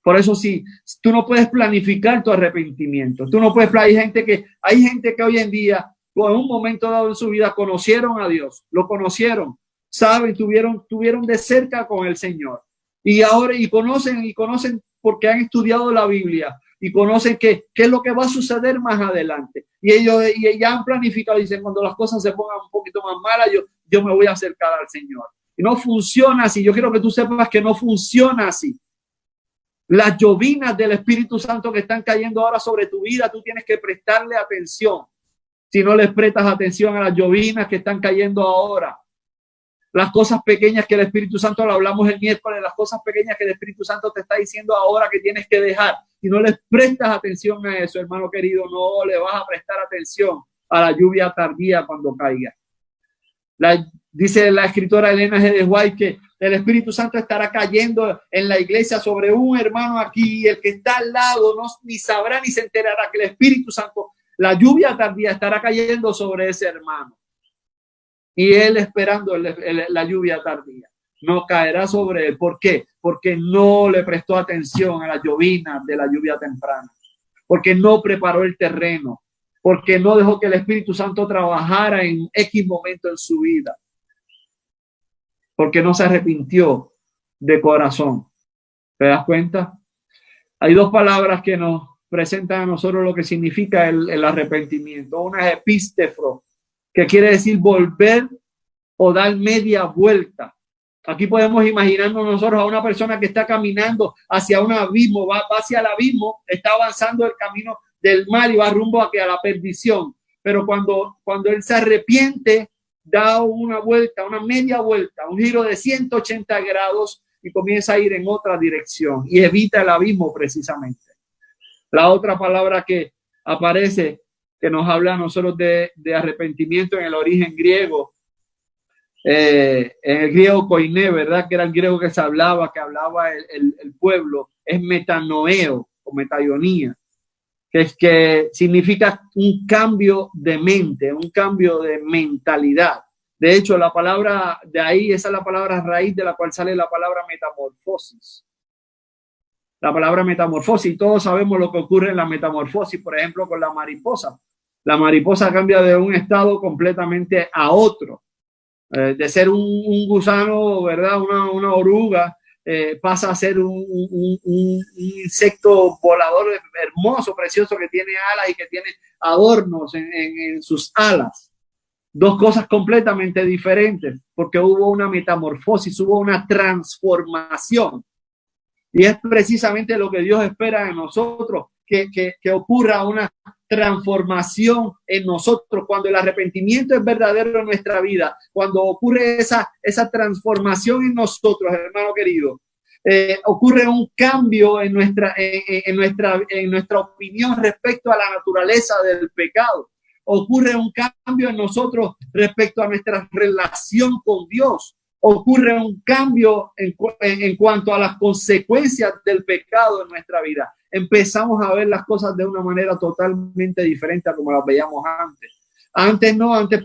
Por eso sí, tú no puedes planificar tu arrepentimiento. Tú no puedes, hay gente que hoy en día, en un momento dado en su vida, conocieron a Dios, lo conocieron, saben, tuvieron de cerca con el Señor. Y ahora, y conocen porque han estudiado la Biblia y conocen qué es lo que va a suceder más adelante. Y ellos ya han planificado, dicen, cuando las cosas se pongan un poquito más malas, yo me voy a acercar al Señor. Y no funciona así. Yo quiero que tú sepas que no funciona así. Las llovinas del Espíritu Santo que están cayendo ahora sobre tu vida, tú tienes que prestarle atención. Si no les prestas atención a las llovinas que están cayendo ahora, las cosas pequeñas que el Espíritu Santo, lo hablamos el miércoles, las cosas pequeñas que el Espíritu Santo te está diciendo ahora que tienes que dejar. Si no les prestas atención a eso, hermano querido, no le vas a prestar atención a la lluvia tardía cuando caiga. Dice la escritora Elena G. de White que el Espíritu Santo estará cayendo en la iglesia sobre un hermano aquí y el que está al lado ni sabrá ni se enterará que el Espíritu Santo, la lluvia tardía estará cayendo sobre ese hermano. Y él esperando la lluvia tardía. No caerá sobre él. ¿Por qué? Porque no le prestó atención a las llovinas de la lluvia temprana. Porque no preparó el terreno. Porque no dejó que el Espíritu Santo trabajara en X momento en su vida. Porque no se arrepintió de corazón. ¿Te das cuenta? Hay dos palabras que nos presentan a nosotros lo que significa el arrepentimiento. Una es epístefro, que quiere decir volver o dar media vuelta. Aquí podemos imaginarnos nosotros a una persona que está caminando hacia un abismo, va hacia el abismo, está avanzando el camino del mal y va rumbo a la perdición. Pero cuando él se arrepiente, da una vuelta, una media vuelta, un giro de 180 grados y comienza a ir en otra dirección y evita el abismo precisamente. La otra palabra que aparece, que nos habla a nosotros de arrepentimiento en el origen griego, en el griego koiné, ¿verdad? Que era el griego que hablaba el pueblo, es metanoeo o metaionía, que significa un cambio de mente, un cambio de mentalidad. De hecho, la palabra de ahí, esa es la palabra raíz de la cual sale la palabra metamorfosis. La palabra metamorfosis, y todos sabemos lo que ocurre en la metamorfosis, por ejemplo, con la mariposa. La mariposa cambia de un estado completamente a otro. De ser un gusano, ¿verdad? Una oruga, pasa a ser un insecto volador hermoso, precioso, que tiene alas y que tiene adornos en sus alas. Dos cosas completamente diferentes, porque hubo una metamorfosis, hubo una transformación. Y es precisamente lo que Dios espera de nosotros, que ocurra una transformación en nosotros. Cuando el arrepentimiento es verdadero en nuestra vida, cuando ocurre esa transformación en nosotros, hermano querido, ocurre un cambio en nuestra opinión respecto a la naturaleza del pecado. Ocurre un cambio en nosotros respecto a nuestra relación con Dios. Ocurre un cambio en cuanto a las consecuencias del pecado en nuestra vida. Empezamos a ver las cosas de una manera totalmente diferente a como las veíamos antes. Antes no, antes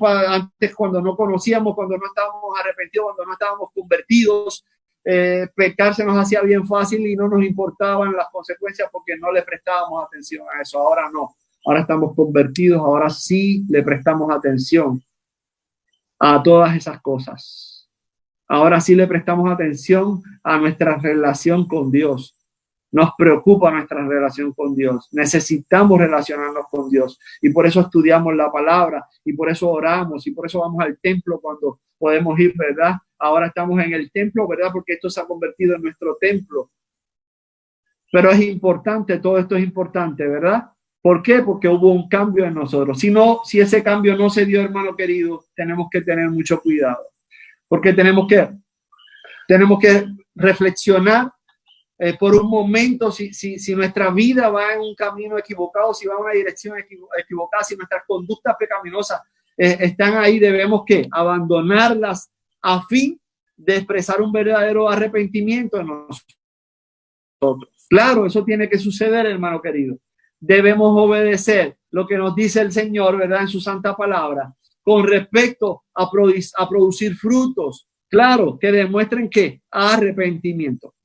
cuando no conocíamos, cuando no estábamos arrepentidos, cuando no estábamos convertidos, pecar se nos hacía bien fácil y no nos importaban las consecuencias porque no le prestábamos atención a eso. Ahora no, ahora estamos convertidos, ahora sí le prestamos atención a todas esas cosas. Ahora sí le prestamos atención a nuestra relación con Dios. Nos preocupa nuestra relación con Dios. Necesitamos relacionarnos con Dios. Y por eso estudiamos la palabra. Y por eso oramos. Y por eso vamos al templo cuando podemos ir, ¿verdad? Ahora estamos en el templo, ¿verdad? Porque esto se ha convertido en nuestro templo. Pero es importante, todo esto es importante, ¿verdad? ¿Por qué? Porque hubo un cambio en nosotros. Si ese cambio no se dio, hermano querido, tenemos que tener mucho cuidado. Porque tenemos que reflexionar por un momento si nuestra vida va en un camino equivocado, si va en una dirección equivocada, si nuestras conductas pecaminosas están ahí, debemos que abandonarlas a fin de expresar un verdadero arrepentimiento en nosotros. Claro, eso tiene que suceder, hermano querido. Debemos obedecer lo que nos dice el Señor, ¿verdad? En su santa palabra, con respecto a producir frutos, claro, que demuestren que arrepentimiento,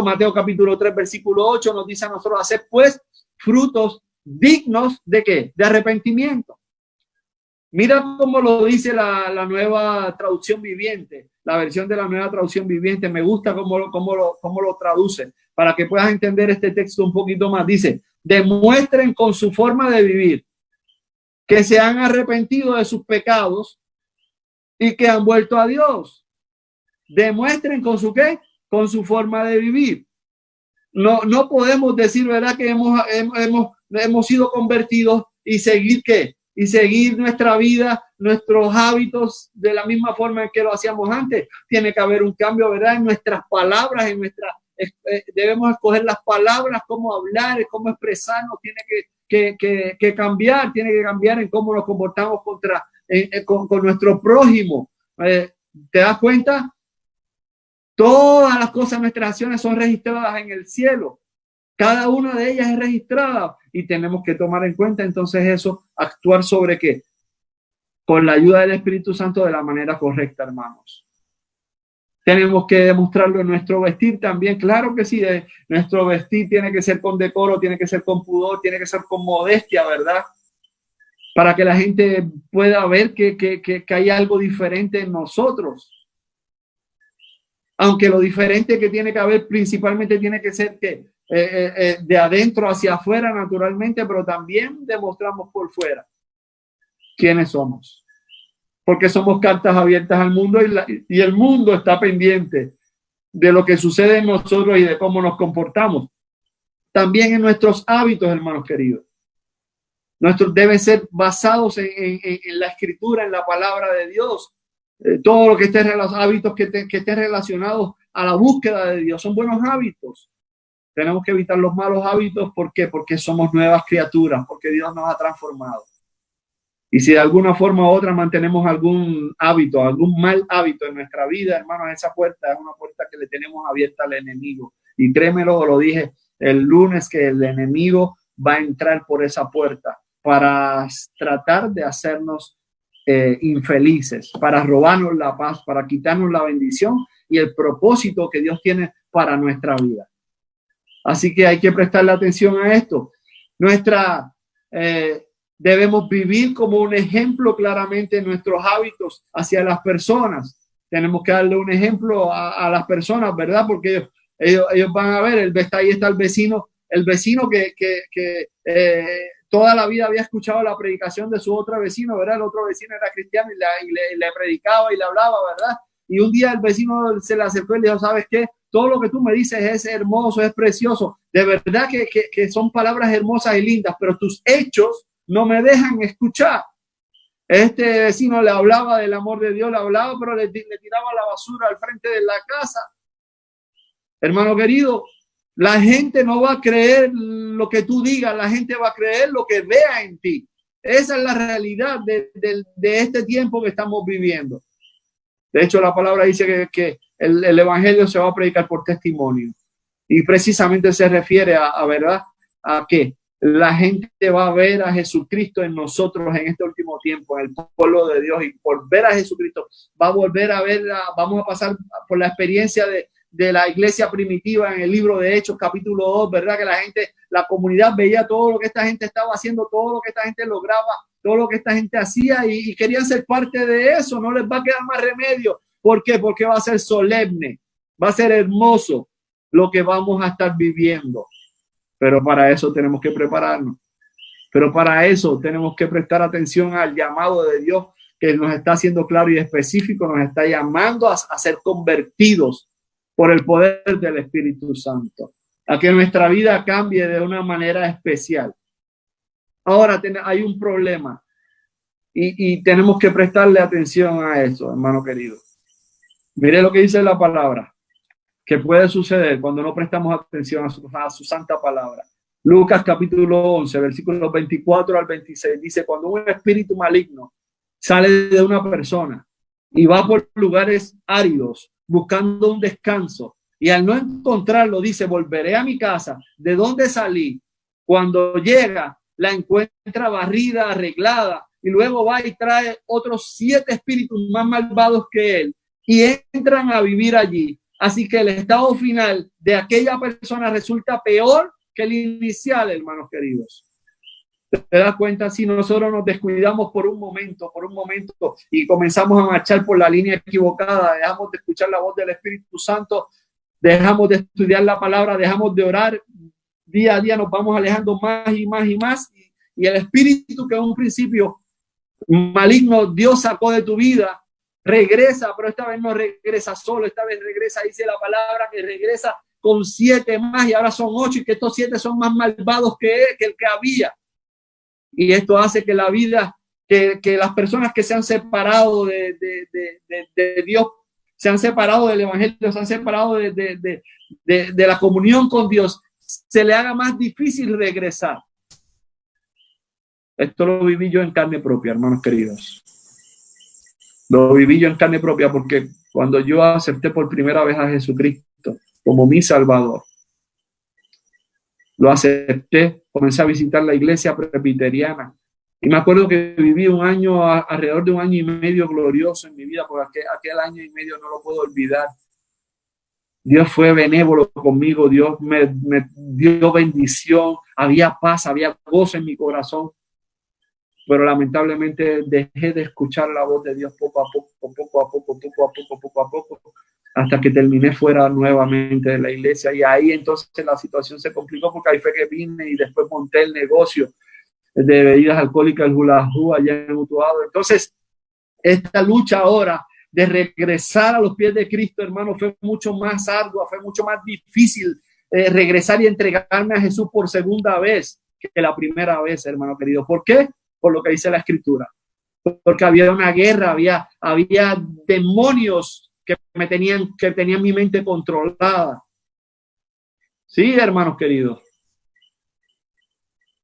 Mateo capítulo 3, versículo 8 nos dice a nosotros, hacer pues frutos dignos de ¿qué? De arrepentimiento. Mira cómo lo dice la nueva traducción viviente, la versión de la nueva traducción viviente. Me gusta cómo lo traduce, para que puedas entender este texto un poquito más. Dice, demuestren con su forma de vivir que se han arrepentido de sus pecados y que han vuelto a Dios. Demuestren con su ¿qué? Con su forma de vivir. No podemos decir, ¿verdad?, que hemos sido convertidos y seguir ¿qué? Y seguir nuestra vida, nuestros hábitos de la misma forma en que lo hacíamos antes. Tiene que haber un cambio, ¿verdad?, en nuestras palabras, debemos escoger las palabras, cómo hablar, cómo expresarnos, tiene que cambiar, en cómo nos comportamos con nuestro prójimo. ¿Te das cuenta? Todas las cosas, nuestras acciones son registradas en el cielo. Cada una de ellas es registrada y tenemos que tomar en cuenta entonces eso, actuar sobre ¿qué? Con la ayuda del Espíritu Santo de la manera correcta, hermanos. Tenemos que demostrarlo en nuestro vestir también. Claro que sí, nuestro vestir tiene que ser con decoro, tiene que ser con pudor, tiene que ser con modestia, ¿verdad? Para que la gente pueda ver que hay algo diferente en nosotros. Aunque lo diferente que tiene que haber principalmente tiene que ser de adentro hacia afuera naturalmente, pero también demostramos por fuera quiénes somos. Porque somos cartas abiertas al mundo y el mundo está pendiente de lo que sucede en nosotros y de cómo nos comportamos. También en nuestros hábitos, hermanos queridos. Nuestros deben ser basados en la escritura, en la palabra de Dios. Todo lo que esté hábitos que estén relacionados a la búsqueda de Dios son buenos hábitos. Tenemos que evitar los malos hábitos. ¿Por qué? Porque somos nuevas criaturas, porque Dios nos ha transformado. Y si de alguna forma u otra mantenemos algún hábito, algún mal hábito en nuestra vida, hermanos, esa puerta es una puerta que le tenemos abierta al enemigo. Y créemelo, lo dije el lunes, que el enemigo va a entrar por esa puerta para tratar de hacernos infelices, para robarnos la paz, para quitarnos la bendición y el propósito que Dios tiene para nuestra vida. Así que hay que prestarle atención a esto. Debemos vivir como un ejemplo claramente en nuestros hábitos hacia las personas. Tenemos que darle un ejemplo a las personas, ¿verdad? Porque ellos van a ver, ahí está el vecino que toda la vida había escuchado la predicación de su otro vecino, ¿verdad? El otro vecino era cristiano y le predicaba y le hablaba, ¿verdad? Y un día el vecino se le acercó y le dijo, ¿sabes qué? Todo lo que tú me dices es hermoso, es precioso. De verdad que son palabras hermosas y lindas, pero tus hechos no me dejan escuchar. Este vecino le hablaba del amor de Dios, le hablaba, pero le tiraba la basura al frente de la casa. Hermano querido, la gente no va a creer lo que tú digas, la gente va a creer lo que vea en ti. Esa es la realidad de este tiempo que estamos viviendo. De hecho, la palabra dice que el evangelio se va a predicar por testimonio. Y precisamente se refiere a ¿verdad? A que la gente va a ver a Jesucristo en nosotros en este último tiempo, en el pueblo de Dios. Y por ver a Jesucristo, va a volver a ver, vamos a pasar por la experiencia de la iglesia primitiva en el libro de Hechos, capítulo 2, ¿verdad? Que la comunidad veía todo lo que esta gente estaba haciendo, todo lo que esta gente lograba, todo lo que esta gente hacía y querían ser parte de eso. No les va a quedar más remedio. ¿Por qué? Porque va a ser solemne, va a ser hermoso lo que vamos a estar viviendo. Pero para eso tenemos que prepararnos. Pero para eso tenemos que prestar atención al llamado de Dios, que nos está haciendo claro y específico, nos está llamando a ser convertidos por el poder del Espíritu Santo, a que nuestra vida cambie de una manera especial. Ahora hay un problema y tenemos que prestarle atención a eso, hermano querido. Mire lo que dice la palabra, que puede suceder cuando no prestamos atención a su santa palabra. Lucas capítulo 11, versículos 24 al 26, dice, cuando un espíritu maligno sale de una persona y va por lugares áridos buscando un descanso, y al no encontrarlo, dice, volveré a mi casa, de donde salí. Cuando llega, la encuentra barrida, arreglada, y luego va y trae otros 7 espíritus más malvados que él, y entran a vivir allí. Así que el estado final de aquella persona resulta peor que el inicial, hermanos queridos. ¿Te das cuenta? Si nosotros nos descuidamos por un momento y comenzamos a marchar por la línea equivocada, dejamos de escuchar la voz del Espíritu Santo, dejamos de estudiar la palabra, dejamos de orar, día a día nos vamos alejando más y más y más, y el espíritu que en un principio maligno Dios sacó de tu vida, regresa, pero esta vez no regresa solo, esta vez regresa, dice la palabra, que regresa con 7 más, y ahora son 8, y que estos 7 son más malvados que el que había. Y esto hace que la vida, que las personas que se han separado de Dios, se han separado del evangelio, se han separado de la comunión con Dios, se le haga más difícil regresar. Esto lo viví yo en carne propia, hermanos queridos. Lo viví yo en carne propia porque cuando yo acepté por primera vez a Jesucristo como mi Salvador, lo acepté, comencé a visitar la iglesia presbiteriana y me acuerdo que viví alrededor de un año y medio glorioso en mi vida, porque aquel año y medio no lo puedo olvidar. Dios fue benévolo conmigo, Dios me dio bendición, había paz, había gozo en mi corazón, pero lamentablemente dejé de escuchar la voz de Dios poco a poco, hasta que terminé fuera nuevamente de la iglesia. Y ahí entonces la situación se complicó, porque ahí fue que vine y después monté el negocio de bebidas alcohólicas, el Hula Hoo, allá en Utuado. Entonces, esta lucha ahora de regresar a los pies de Cristo, hermano, fue mucho más ardua, fue mucho más difícil regresar y entregarme a Jesús por segunda vez que la primera vez, hermano querido. ¿Por qué? Por lo que dice la Escritura. Porque había una guerra, había demonios que tenían mi mente controlada. Sí, hermanos queridos.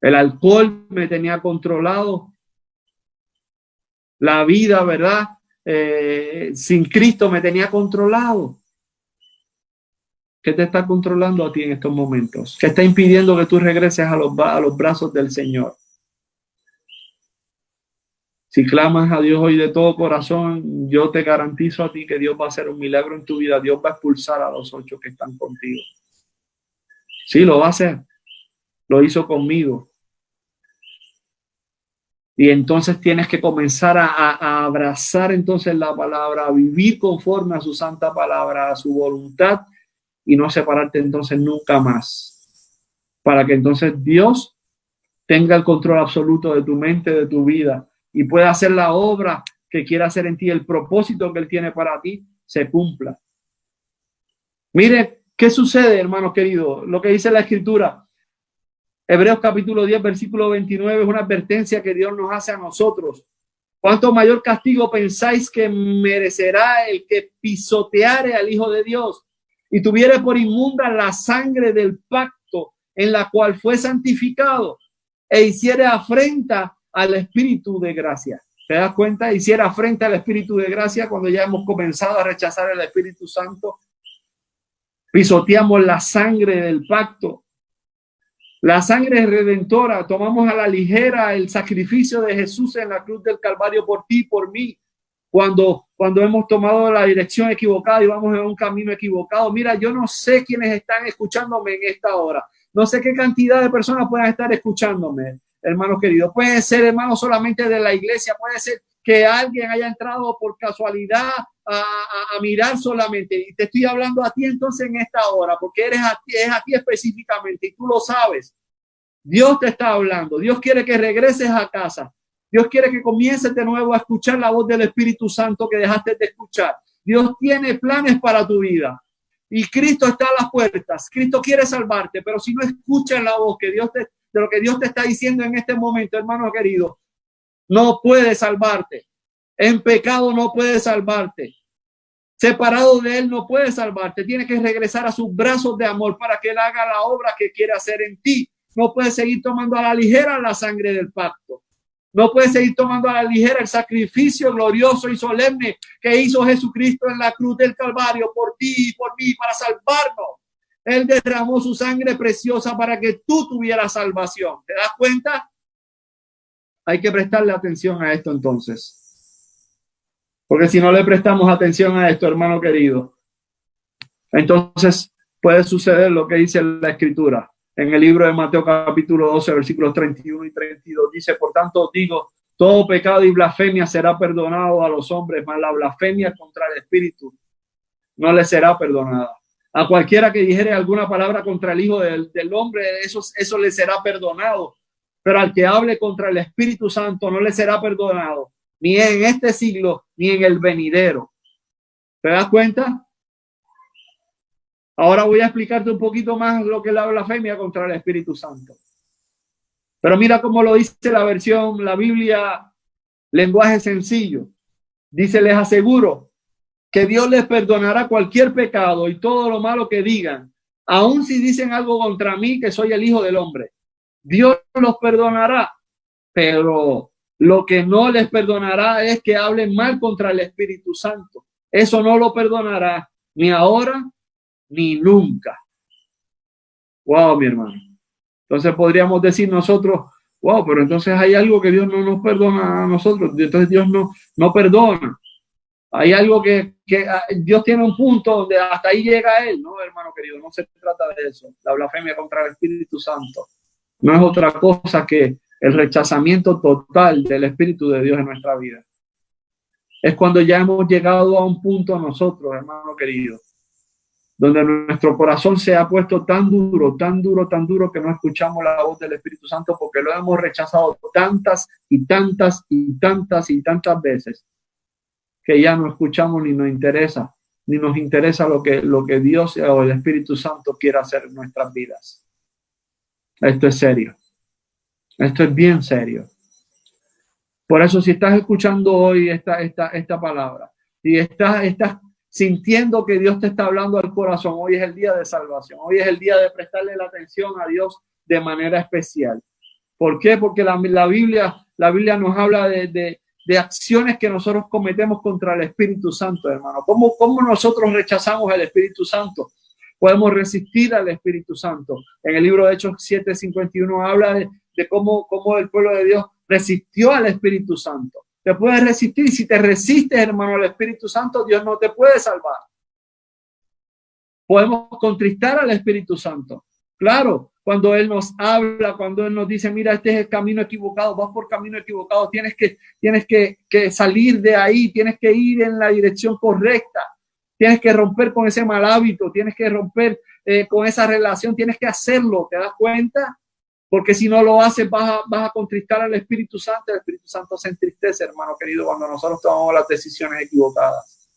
El alcohol me tenía controlado. La vida, ¿verdad? Sin Cristo me tenía controlado. ¿Qué te está controlando a ti en estos momentos? ¿Qué está impidiendo que tú regreses a los brazos del Señor? Si clamas a Dios hoy de todo corazón, yo te garantizo a ti que Dios va a hacer un milagro en tu vida. Dios va a expulsar a los 8 que están contigo. Sí, lo va a hacer. Lo hizo conmigo. Y entonces tienes que comenzar a abrazar entonces la palabra, a vivir conforme a su santa palabra, a su voluntad, y no separarte entonces nunca más. Para que entonces Dios tenga el control absoluto de tu mente, de tu vida, y pueda hacer la obra que quiera hacer en ti, el propósito que Él tiene para ti, se cumpla. Mire, ¿qué sucede, hermanos queridos? Lo que dice la Escritura. Hebreos capítulo 10, versículo 29 es una advertencia que Dios nos hace a nosotros. ¿Cuánto mayor castigo pensáis que merecerá el que pisoteare al Hijo de Dios y tuviere por inmunda la sangre del pacto en la cual fue santificado e hiciere afrenta al Espíritu de gracia? ¿Te das cuenta? Hiciera afrenta al Espíritu de gracia cuando ya hemos comenzado a rechazar el Espíritu Santo. Pisoteamos la sangre del pacto. La sangre redentora, tomamos a la ligera el sacrificio de Jesús en la cruz del Calvario por ti y por mí. Cuando hemos tomado la dirección equivocada y vamos en un camino equivocado. Mira, yo no sé quiénes están escuchándome en esta hora. No sé qué cantidad de personas puedan estar escuchándome, hermanos queridos. Puede ser, hermanos, solamente de la iglesia. Puede ser que alguien haya entrado por casualidad a mirar solamente. Y te estoy hablando a ti entonces en esta hora, porque es a ti específicamente y tú lo sabes. Dios te está hablando. Dios quiere que regreses a casa. Dios quiere que comiences de nuevo a escuchar la voz del Espíritu Santo que dejaste de escuchar. Dios tiene planes para tu vida. Y Cristo está a las puertas. Cristo quiere salvarte, pero si no escuchas la voz de lo que Dios te está diciendo en este momento, hermano querido, no puede salvarte. En pecado no puede salvarte. Separado de Él no puede salvarte. Tienes que regresar a sus brazos de amor para que Él haga la obra que quiere hacer en ti. No puedes seguir tomando a la ligera la sangre del pacto. No puedes seguir tomando a la ligera el sacrificio glorioso y solemne que hizo Jesucristo en la cruz del Calvario por ti y por mí para salvarnos. Él derramó su sangre preciosa para que tú tuvieras salvación. ¿Te das cuenta? Hay que prestarle atención a esto entonces. Porque si no le prestamos atención a esto, hermano querido, entonces puede suceder lo que dice la Escritura. En el libro de Mateo capítulo 12, versículos 31 y 32, dice: por tanto digo, todo pecado y blasfemia será perdonado a los hombres, mas la blasfemia contra el Espíritu no le será perdonada. A cualquiera que dijere alguna palabra contra el Hijo del Hombre, eso le será perdonado. Pero al que hable contra el Espíritu Santo no le será perdonado, ni en este siglo, ni en el venidero. ¿Te das cuenta? Ahora voy a explicarte un poquito más lo que es la blasfemia contra el Espíritu Santo. Pero mira cómo lo dice la Biblia, lenguaje sencillo. Dice: les aseguro que Dios les perdonará cualquier pecado y todo lo malo que digan, aun si dicen algo contra mí, que soy el Hijo del Hombre. Dios los perdonará, pero lo que no les perdonará es que hablen mal contra el Espíritu Santo. Eso no lo perdonará, ni ahora ni nunca. Wow, mi hermano. Entonces podríamos decir nosotros: wow, pero entonces hay algo que Dios no nos perdona a nosotros. Entonces Dios no perdona. Hay algo que Dios tiene un punto donde hasta ahí llega Él. No, hermano querido, no se trata de eso. La blasfemia contra el Espíritu Santo no es otra cosa que el rechazamiento total del Espíritu de Dios en nuestra vida. Es cuando ya hemos llegado a un punto nosotros, hermano querido, donde nuestro corazón se ha puesto tan duro, tan duro, tan duro, que no escuchamos la voz del Espíritu Santo porque lo hemos rechazado tantas y tantas y tantas y tantas veces, que ya no escuchamos ni nos interesa lo que Dios o el Espíritu Santo quiere hacer en nuestras vidas. Esto es serio. Esto es bien serio. Por eso, si estás escuchando hoy esta palabra y estás sintiendo que Dios te está hablando al corazón. Hoy es el día de salvación. Hoy es el día de prestarle la atención a Dios de manera especial. ¿Por qué? Porque la Biblia nos habla de acciones que nosotros cometemos contra el Espíritu Santo, hermano. ¿Cómo nosotros rechazamos el Espíritu Santo? Podemos resistir al Espíritu Santo. En el libro de Hechos 7:51 habla de cómo el pueblo de Dios resistió al Espíritu Santo. Te puedes resistir. Si te resistes, hermano, al Espíritu Santo, Dios no te puede salvar. Podemos contristar al Espíritu Santo. Claro, cuando Él nos habla, cuando Él nos dice, mira, este es el camino equivocado, vas por camino equivocado, tienes que salir de ahí, tienes que ir en la dirección correcta, tienes que romper con ese mal hábito, tienes que romper con esa relación, tienes que hacerlo, ¿te das cuenta? Porque si no lo haces, vas a contristar al Espíritu Santo. El Espíritu Santo se entristece, hermano querido, cuando nosotros tomamos las decisiones equivocadas.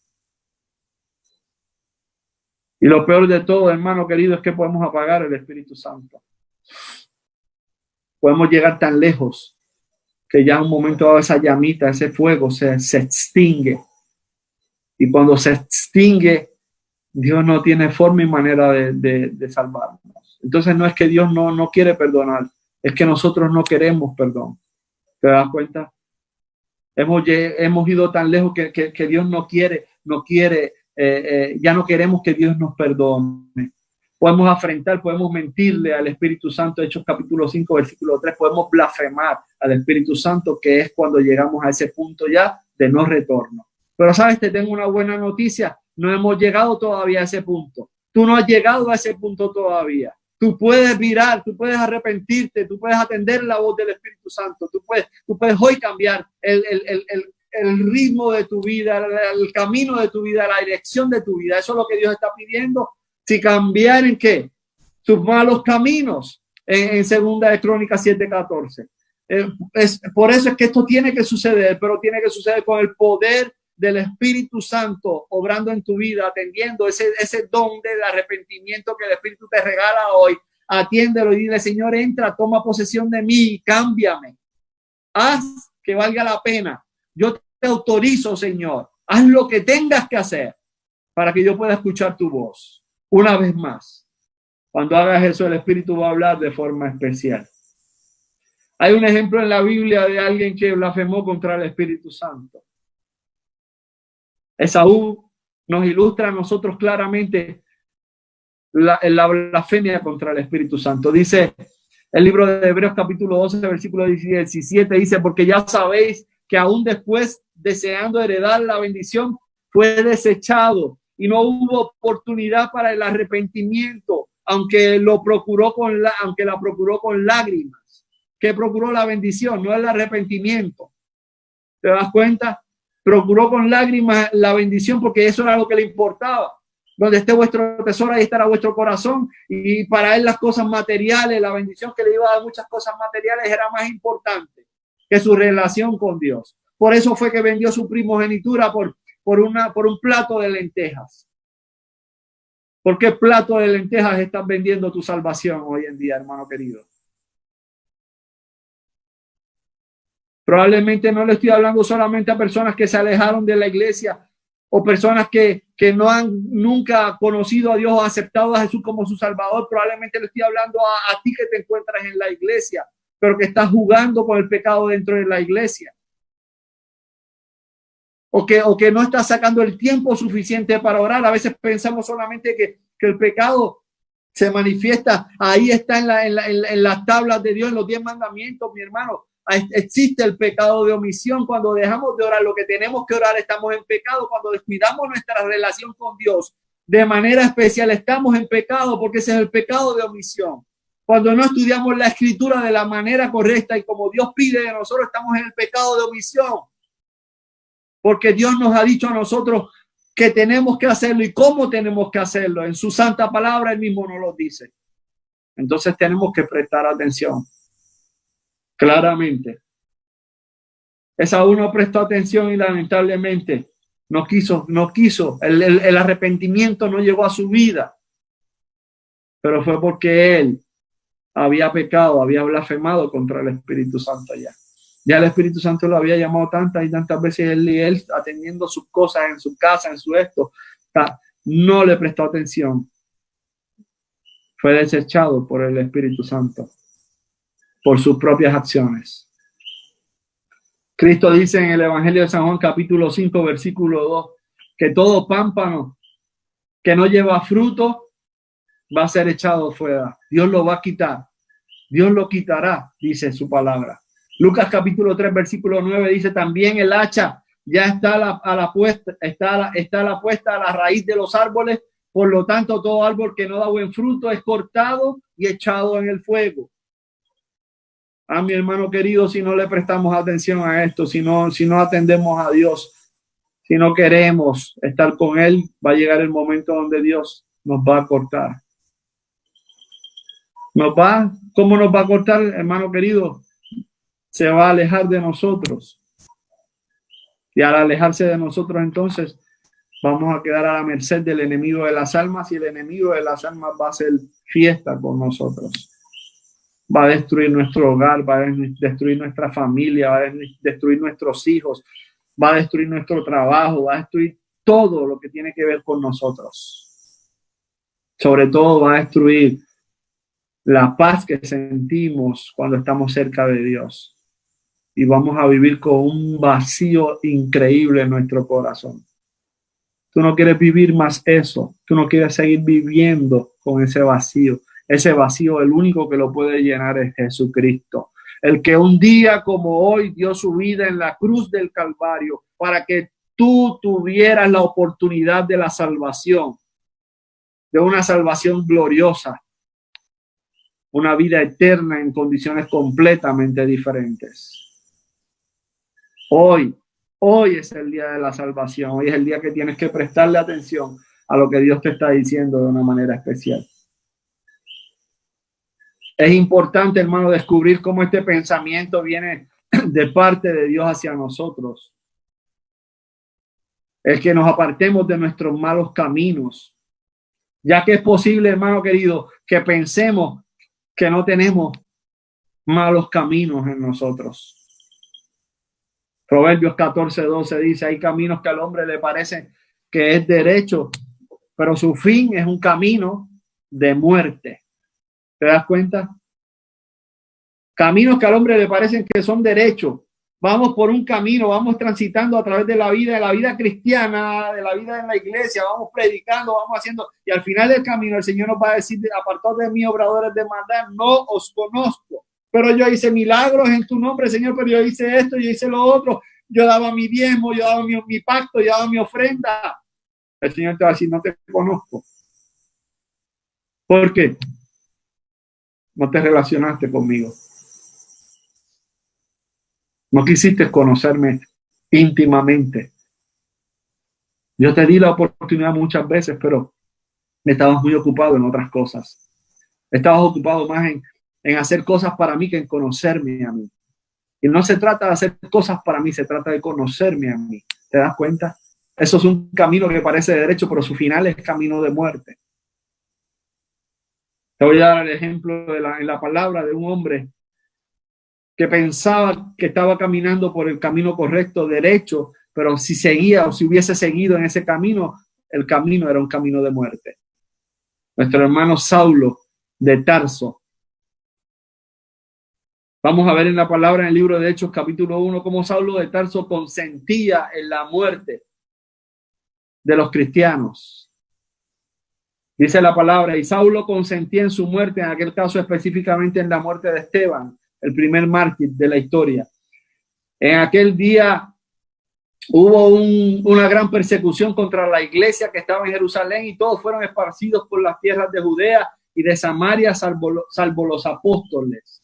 Y lo peor de todo, hermano querido, es que podemos apagar el Espíritu Santo. Podemos llegar tan lejos que ya en un momento dado esa llamita, ese fuego se extingue. Y cuando se extingue, Dios no tiene forma y manera de salvarnos. Entonces no es que Dios no quiere perdonar, es que nosotros no queremos perdón. ¿Te das cuenta? Hemos ido tan lejos que Dios no quiere, ya no queremos que Dios nos perdone. Podemos afrentar, podemos mentirle al Espíritu Santo. Hechos capítulo 5, versículo 3, podemos blasfemar al Espíritu Santo, que es cuando llegamos a ese punto ya de no retorno. Pero sabes, te tengo una buena noticia, no hemos llegado todavía a ese punto. Tú no has llegado a ese punto todavía. Tú puedes virar, tú puedes arrepentirte, tú puedes atender la voz del Espíritu Santo, tú puedes hoy cambiar el ritmo de tu vida, el camino de tu vida, la dirección de tu vida. Eso es lo que Dios está pidiendo. Si cambiar en qué, tus malos caminos, en segunda de Crónicas 7:14. Por eso es que esto tiene que suceder, pero tiene que suceder con el poder del Espíritu Santo obrando en tu vida, atendiendo ese don del arrepentimiento que el Espíritu te regala hoy. Atiéndelo y dile, Señor, entra, toma posesión de mí, cámbiame. Haz que valga la pena. Yo te autorizo, Señor. Haz lo que tengas que hacer para que yo pueda escuchar tu voz. Una vez más, cuando hagas eso, el Espíritu va a hablar de forma especial. Hay un ejemplo en la Biblia de alguien que blasfemó contra el Espíritu Santo. Esaú nos ilustra a nosotros claramente la blasfemia contra el Espíritu Santo. Dice el libro de Hebreos capítulo 12, versículo 17, dice, porque ya sabéis que aún después, deseando heredar la bendición, fue desechado y no hubo oportunidad para el arrepentimiento, aunque la procuró con lágrimas. ¿Qué procuró la bendición? No el arrepentimiento. ¿Te das cuenta? Procuró con lágrimas la bendición porque eso era lo que le importaba. Donde esté vuestro tesoro, ahí estará vuestro corazón. Y para él las cosas materiales, la bendición que le iba a dar muchas cosas materiales era más importante que su relación con Dios. Por eso fue que vendió su primogenitura por un plato de lentejas. ¿Por qué plato de lentejas estás vendiendo tu salvación hoy en día, hermano querido? Probablemente no le estoy hablando solamente a personas que se alejaron de la iglesia o personas que no han nunca conocido a Dios o aceptado a Jesús como su Salvador. Probablemente le estoy hablando a ti que te encuentras en la iglesia, pero que estás jugando con el pecado dentro de la iglesia. O que no estás sacando el tiempo suficiente para orar. A veces pensamos solamente que el pecado se manifiesta. Ahí está en las tablas de Dios, en los 10 mandamientos, mi hermano. Existe el pecado de omisión. Cuando dejamos de orar lo que tenemos que orar, estamos en pecado. Cuando descuidamos nuestra relación con Dios de manera especial, estamos en pecado, porque ese es el pecado de omisión. Cuando no estudiamos la escritura de la manera correcta y como Dios pide de nosotros, estamos en el pecado de omisión, porque Dios nos ha dicho a nosotros que tenemos que hacerlo y cómo tenemos que hacerlo. En su santa palabra él mismo nos lo dice. Entonces tenemos que prestar atención. Claramente. Esaú no prestó atención y lamentablemente no quiso. El arrepentimiento no llegó a su vida. Pero fue porque él había pecado, había blasfemado contra el Espíritu Santo ya. Ya el Espíritu Santo lo había llamado tantas y tantas veces, él atendiendo sus cosas en su casa, en su esto, no le prestó atención. Fue desechado por el Espíritu Santo, por sus propias acciones. Cristo dice en el Evangelio de San Juan, capítulo 5, versículo 2, que todo pámpano que no lleva fruto va a ser echado fuera. Dios lo va a quitar. Dios lo quitará, dice su palabra. Lucas capítulo 3, versículo 9 dice, también el hacha ya está a la puesta a la raíz de los árboles. Por lo tanto, todo árbol que no da buen fruto es cortado y echado en el fuego. A mi hermano querido, si no le prestamos atención a esto, si no atendemos a Dios, si no queremos estar con Él, va a llegar el momento donde Dios nos va a cortar. ¿Cómo nos va a cortar, hermano querido? Se va a alejar de nosotros. Y al alejarse de nosotros, entonces, vamos a quedar a la merced del enemigo de las almas, y el enemigo de las almas va a hacer fiesta con nosotros. Va a destruir nuestro hogar, va a destruir nuestra familia, va a destruir nuestros hijos, va a destruir nuestro trabajo, va a destruir todo lo que tiene que ver con nosotros. Sobre todo va a destruir la paz que sentimos cuando estamos cerca de Dios. Y vamos a vivir con un vacío increíble en nuestro corazón. Tú no quieres vivir más eso. Tú no quieres seguir viviendo con ese vacío. Ese vacío, el único que lo puede llenar es Jesucristo. El que un día como hoy dio su vida en la cruz del Calvario para que tú tuvieras la oportunidad de la salvación, de una salvación gloriosa, una vida eterna en condiciones completamente diferentes. Hoy es el día de la salvación. Hoy es el día que tienes que prestarle atención a lo que Dios te está diciendo de una manera especial. Es importante, hermano, descubrir cómo este pensamiento viene de parte de Dios hacia nosotros. Es que nos apartemos de nuestros malos caminos, ya que es posible, hermano querido, que pensemos que no tenemos malos caminos en nosotros. Proverbios 14:12 dice, hay caminos que al hombre le parecen que es derecho, pero su fin es un camino de muerte. ¿Te das cuenta? Caminos que al hombre le parecen que son derechos. Vamos por un camino, vamos transitando a través de la vida cristiana, de la vida en la iglesia, vamos predicando, vamos haciendo, y al final del camino el Señor nos va a decir, apartaos de mí, obradores de maldad, no os conozco. Pero yo hice milagros en tu nombre, Señor, pero yo hice esto, yo hice lo otro, yo daba mi diezmo, yo daba mi pacto, yo daba mi ofrenda. El Señor te va a decir, no te conozco. ¿Por qué? No te relacionaste conmigo. No quisiste conocerme íntimamente. Yo te di la oportunidad muchas veces, pero estabas muy ocupado en otras cosas. Estabas ocupado más en hacer cosas para mí que en conocerme a mí. Y no se trata de hacer cosas para mí, se trata de conocerme a mí. ¿Te das cuenta? Eso es un camino que parece de derecho, pero su final es camino de muerte. Te voy a dar el ejemplo en la palabra de un hombre que pensaba que estaba caminando por el camino correcto, derecho, pero si seguía o si hubiese seguido en ese camino, el camino era un camino de muerte. Nuestro hermano Saulo de Tarso. Vamos a ver en la palabra, en el libro de Hechos, capítulo 1, cómo Saulo de Tarso consentía en la muerte de los cristianos. Dice la palabra, y Saulo consentía en su muerte, en aquel caso específicamente en la muerte de Esteban, el primer mártir de la historia. En aquel día hubo una gran persecución contra la iglesia que estaba en Jerusalén, y todos fueron esparcidos por las tierras de Judea y de Samaria, salvo los apóstoles.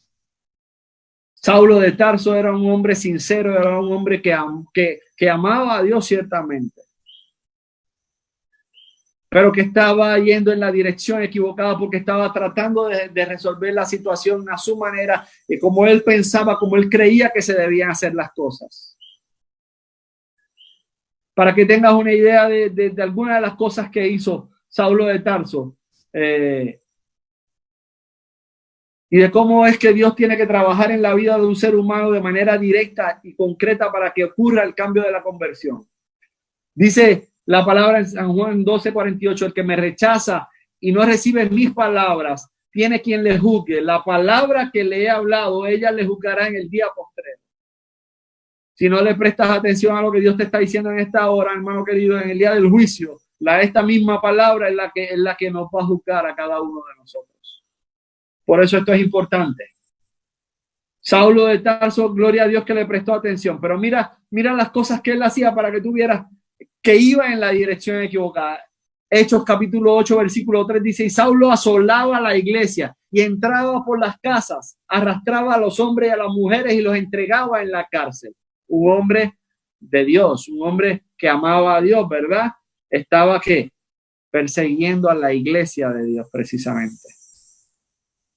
Saulo de Tarso era un hombre sincero, era un hombre que amaba a Dios ciertamente, pero que estaba yendo en la dirección equivocada porque estaba tratando de resolver la situación a su manera y como él pensaba, como él creía que se debían hacer las cosas. Para que tengas una idea de alguna de las cosas que hizo Saulo de Tarso y de cómo es que Dios tiene que trabajar en la vida de un ser humano de manera directa y concreta para que ocurra el cambio de la conversión. Dice la palabra en San Juan 12:48, el que me rechaza y no recibe mis palabras, tiene quien le juzgue. La palabra que le he hablado, ella le juzgará en el día postrero. Si no le prestas atención a lo que Dios te está diciendo en esta hora, hermano querido, en el día del juicio, esta misma palabra es la que nos va a juzgar a cada uno de nosotros. Por eso esto es importante. Saulo de Tarso, gloria a Dios que le prestó atención, pero mira las cosas que él hacía para que tú vieras que iba en la dirección equivocada. Hechos capítulo 8, versículo 3 dice, y Saulo asolaba la iglesia y entraba por las casas, arrastraba a los hombres y a las mujeres y los entregaba en la cárcel. Un hombre de Dios, un hombre que amaba a Dios, ¿verdad? Estaba ¿qué? Persiguiendo a la iglesia de Dios precisamente.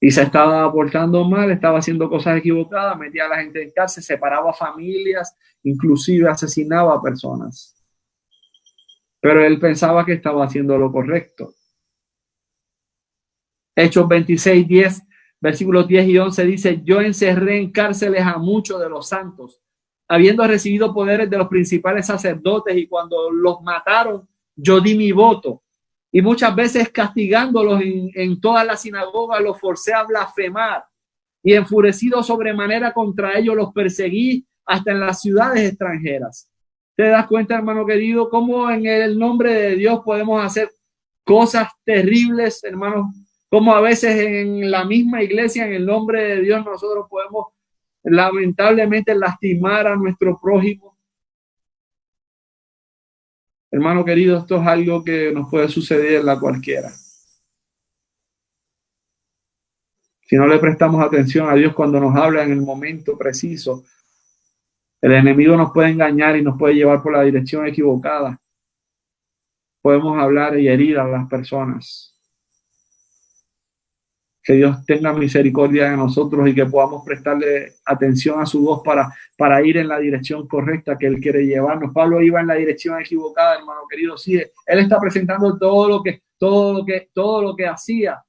Y se estaba portando mal, estaba haciendo cosas equivocadas, metía a la gente en cárcel, separaba familias, inclusive asesinaba a personas. Pero él pensaba que estaba haciendo lo correcto. Hechos 26, 10, versículos 10 y 11 dice, yo encerré en cárceles a muchos de los santos, habiendo recibido poderes de los principales sacerdotes, y cuando los mataron, yo di mi voto. Y muchas veces castigándolos en todas las sinagogas, los forcé a blasfemar. Y enfurecido sobremanera contra ellos, los perseguí hasta en las ciudades extranjeras. ¿Te das cuenta, hermano querido, cómo en el nombre de Dios podemos hacer cosas terribles, hermanos? Cómo a veces en la misma iglesia, en el nombre de Dios, nosotros podemos lamentablemente lastimar a nuestro prójimo. Hermano querido, esto es algo que nos puede suceder a cualquiera. Si no le prestamos atención a Dios cuando nos habla en el momento preciso, el enemigo nos puede engañar y nos puede llevar por la dirección equivocada. Podemos hablar y herir a las personas. Que Dios tenga misericordia de nosotros y que podamos prestarle atención a su voz para ir en la dirección correcta que Él quiere llevarnos. Pablo iba en la dirección equivocada, hermano querido. Sí, él está presentando todo lo que hacía.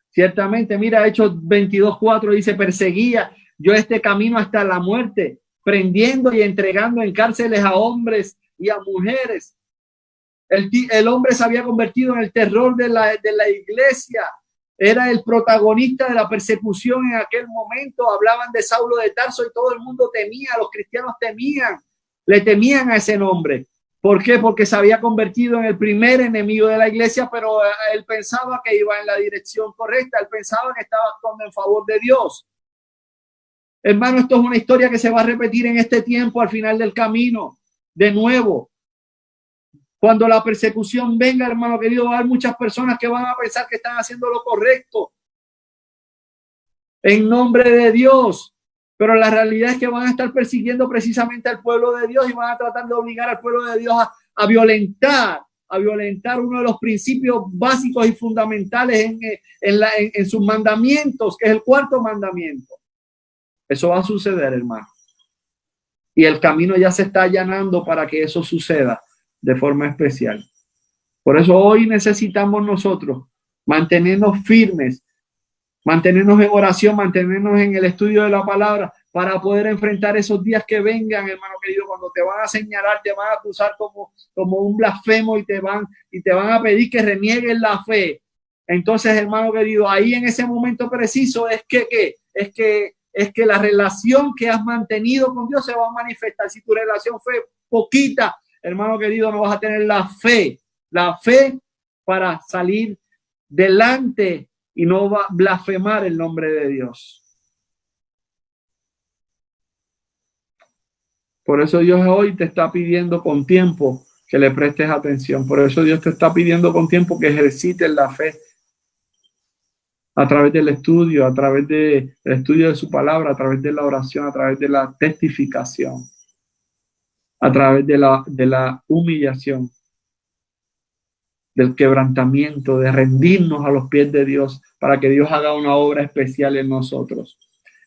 Ciertamente, mira, Hechos 22:4 dice, perseguía yo este camino hasta la muerte, prendiendo y entregando en cárceles a hombres y a mujeres. El hombre se había convertido en el terror de la iglesia. Era el protagonista de la persecución en aquel momento. Hablaban de Saulo de Tarso y todo el mundo temía, los cristianos le temían a ese nombre. ¿Por qué? Porque se había convertido en el primer enemigo de la iglesia, pero él pensaba que iba en la dirección correcta, él pensaba que estaba actuando en favor de Dios. Hermano, esto es una historia que se va a repetir en este tiempo al final del camino. De nuevo, cuando la persecución venga, hermano querido, va a haber muchas personas que van a pensar que están haciendo lo correcto en nombre de Dios, pero la realidad es que van a estar persiguiendo precisamente al pueblo de Dios y van a tratar de obligar al pueblo de Dios a violentar uno de los principios básicos y fundamentales en sus mandamientos, que es el cuarto mandamiento. Eso va a suceder, hermano. Y el camino ya se está allanando para que eso suceda de forma especial. Por eso hoy necesitamos nosotros mantenernos firmes, mantenernos en oración, mantenernos en el estudio de la palabra para poder enfrentar esos días que vengan, hermano querido, cuando te van a señalar, te van a acusar como un blasfemo y te van a pedir que reniegues la fe. Entonces, hermano querido, ahí en ese momento preciso es que la relación que has mantenido con Dios se va a manifestar. Si tu relación fue poquita, hermano querido, no vas a tener la fe para salir delante y no va a blasfemar el nombre de Dios. Por eso Dios hoy te está pidiendo con tiempo que le prestes atención. Por eso Dios te está pidiendo con tiempo que ejercites la fe a través del estudio, a través del estudio de su palabra, a través de la oración, a través de la testificación, a través de la humillación, del quebrantamiento, de rendirnos a los pies de Dios para que Dios haga una obra especial en nosotros.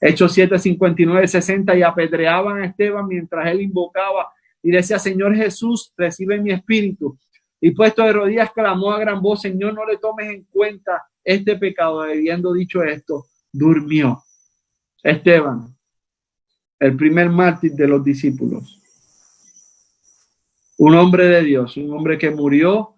Hechos 7, 59, 60, y apedreaban a Esteban mientras él invocaba y decía, Señor Jesús, recibe mi espíritu. Y puesto de rodillas clamó a gran voz, Señor, no le tomes en cuenta este pecado. Habiendo dicho esto, durmió. Esteban, el primer mártir de los discípulos. un hombre de Dios, un hombre que murió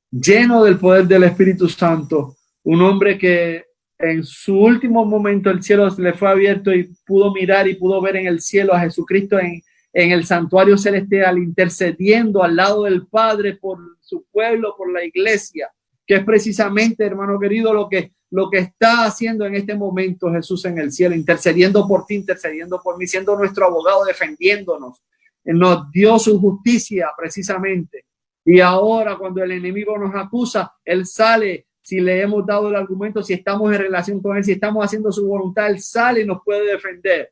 lleno del poder del Espíritu Santo, un hombre que en su último momento el cielo le fue abierto y pudo mirar y pudo ver en el cielo a Jesucristo en el santuario celestial, intercediendo al lado del Padre por su pueblo, por la iglesia, que es precisamente, hermano querido, lo que está haciendo en este momento Jesús en el cielo, intercediendo por ti, intercediendo por mí, siendo nuestro abogado, defendiéndonos. Nos dio su justicia precisamente. Y ahora cuando el enemigo nos acusa, él sale, si le hemos dado el argumento, si estamos en relación con él, si estamos haciendo su voluntad, él sale y nos puede defender.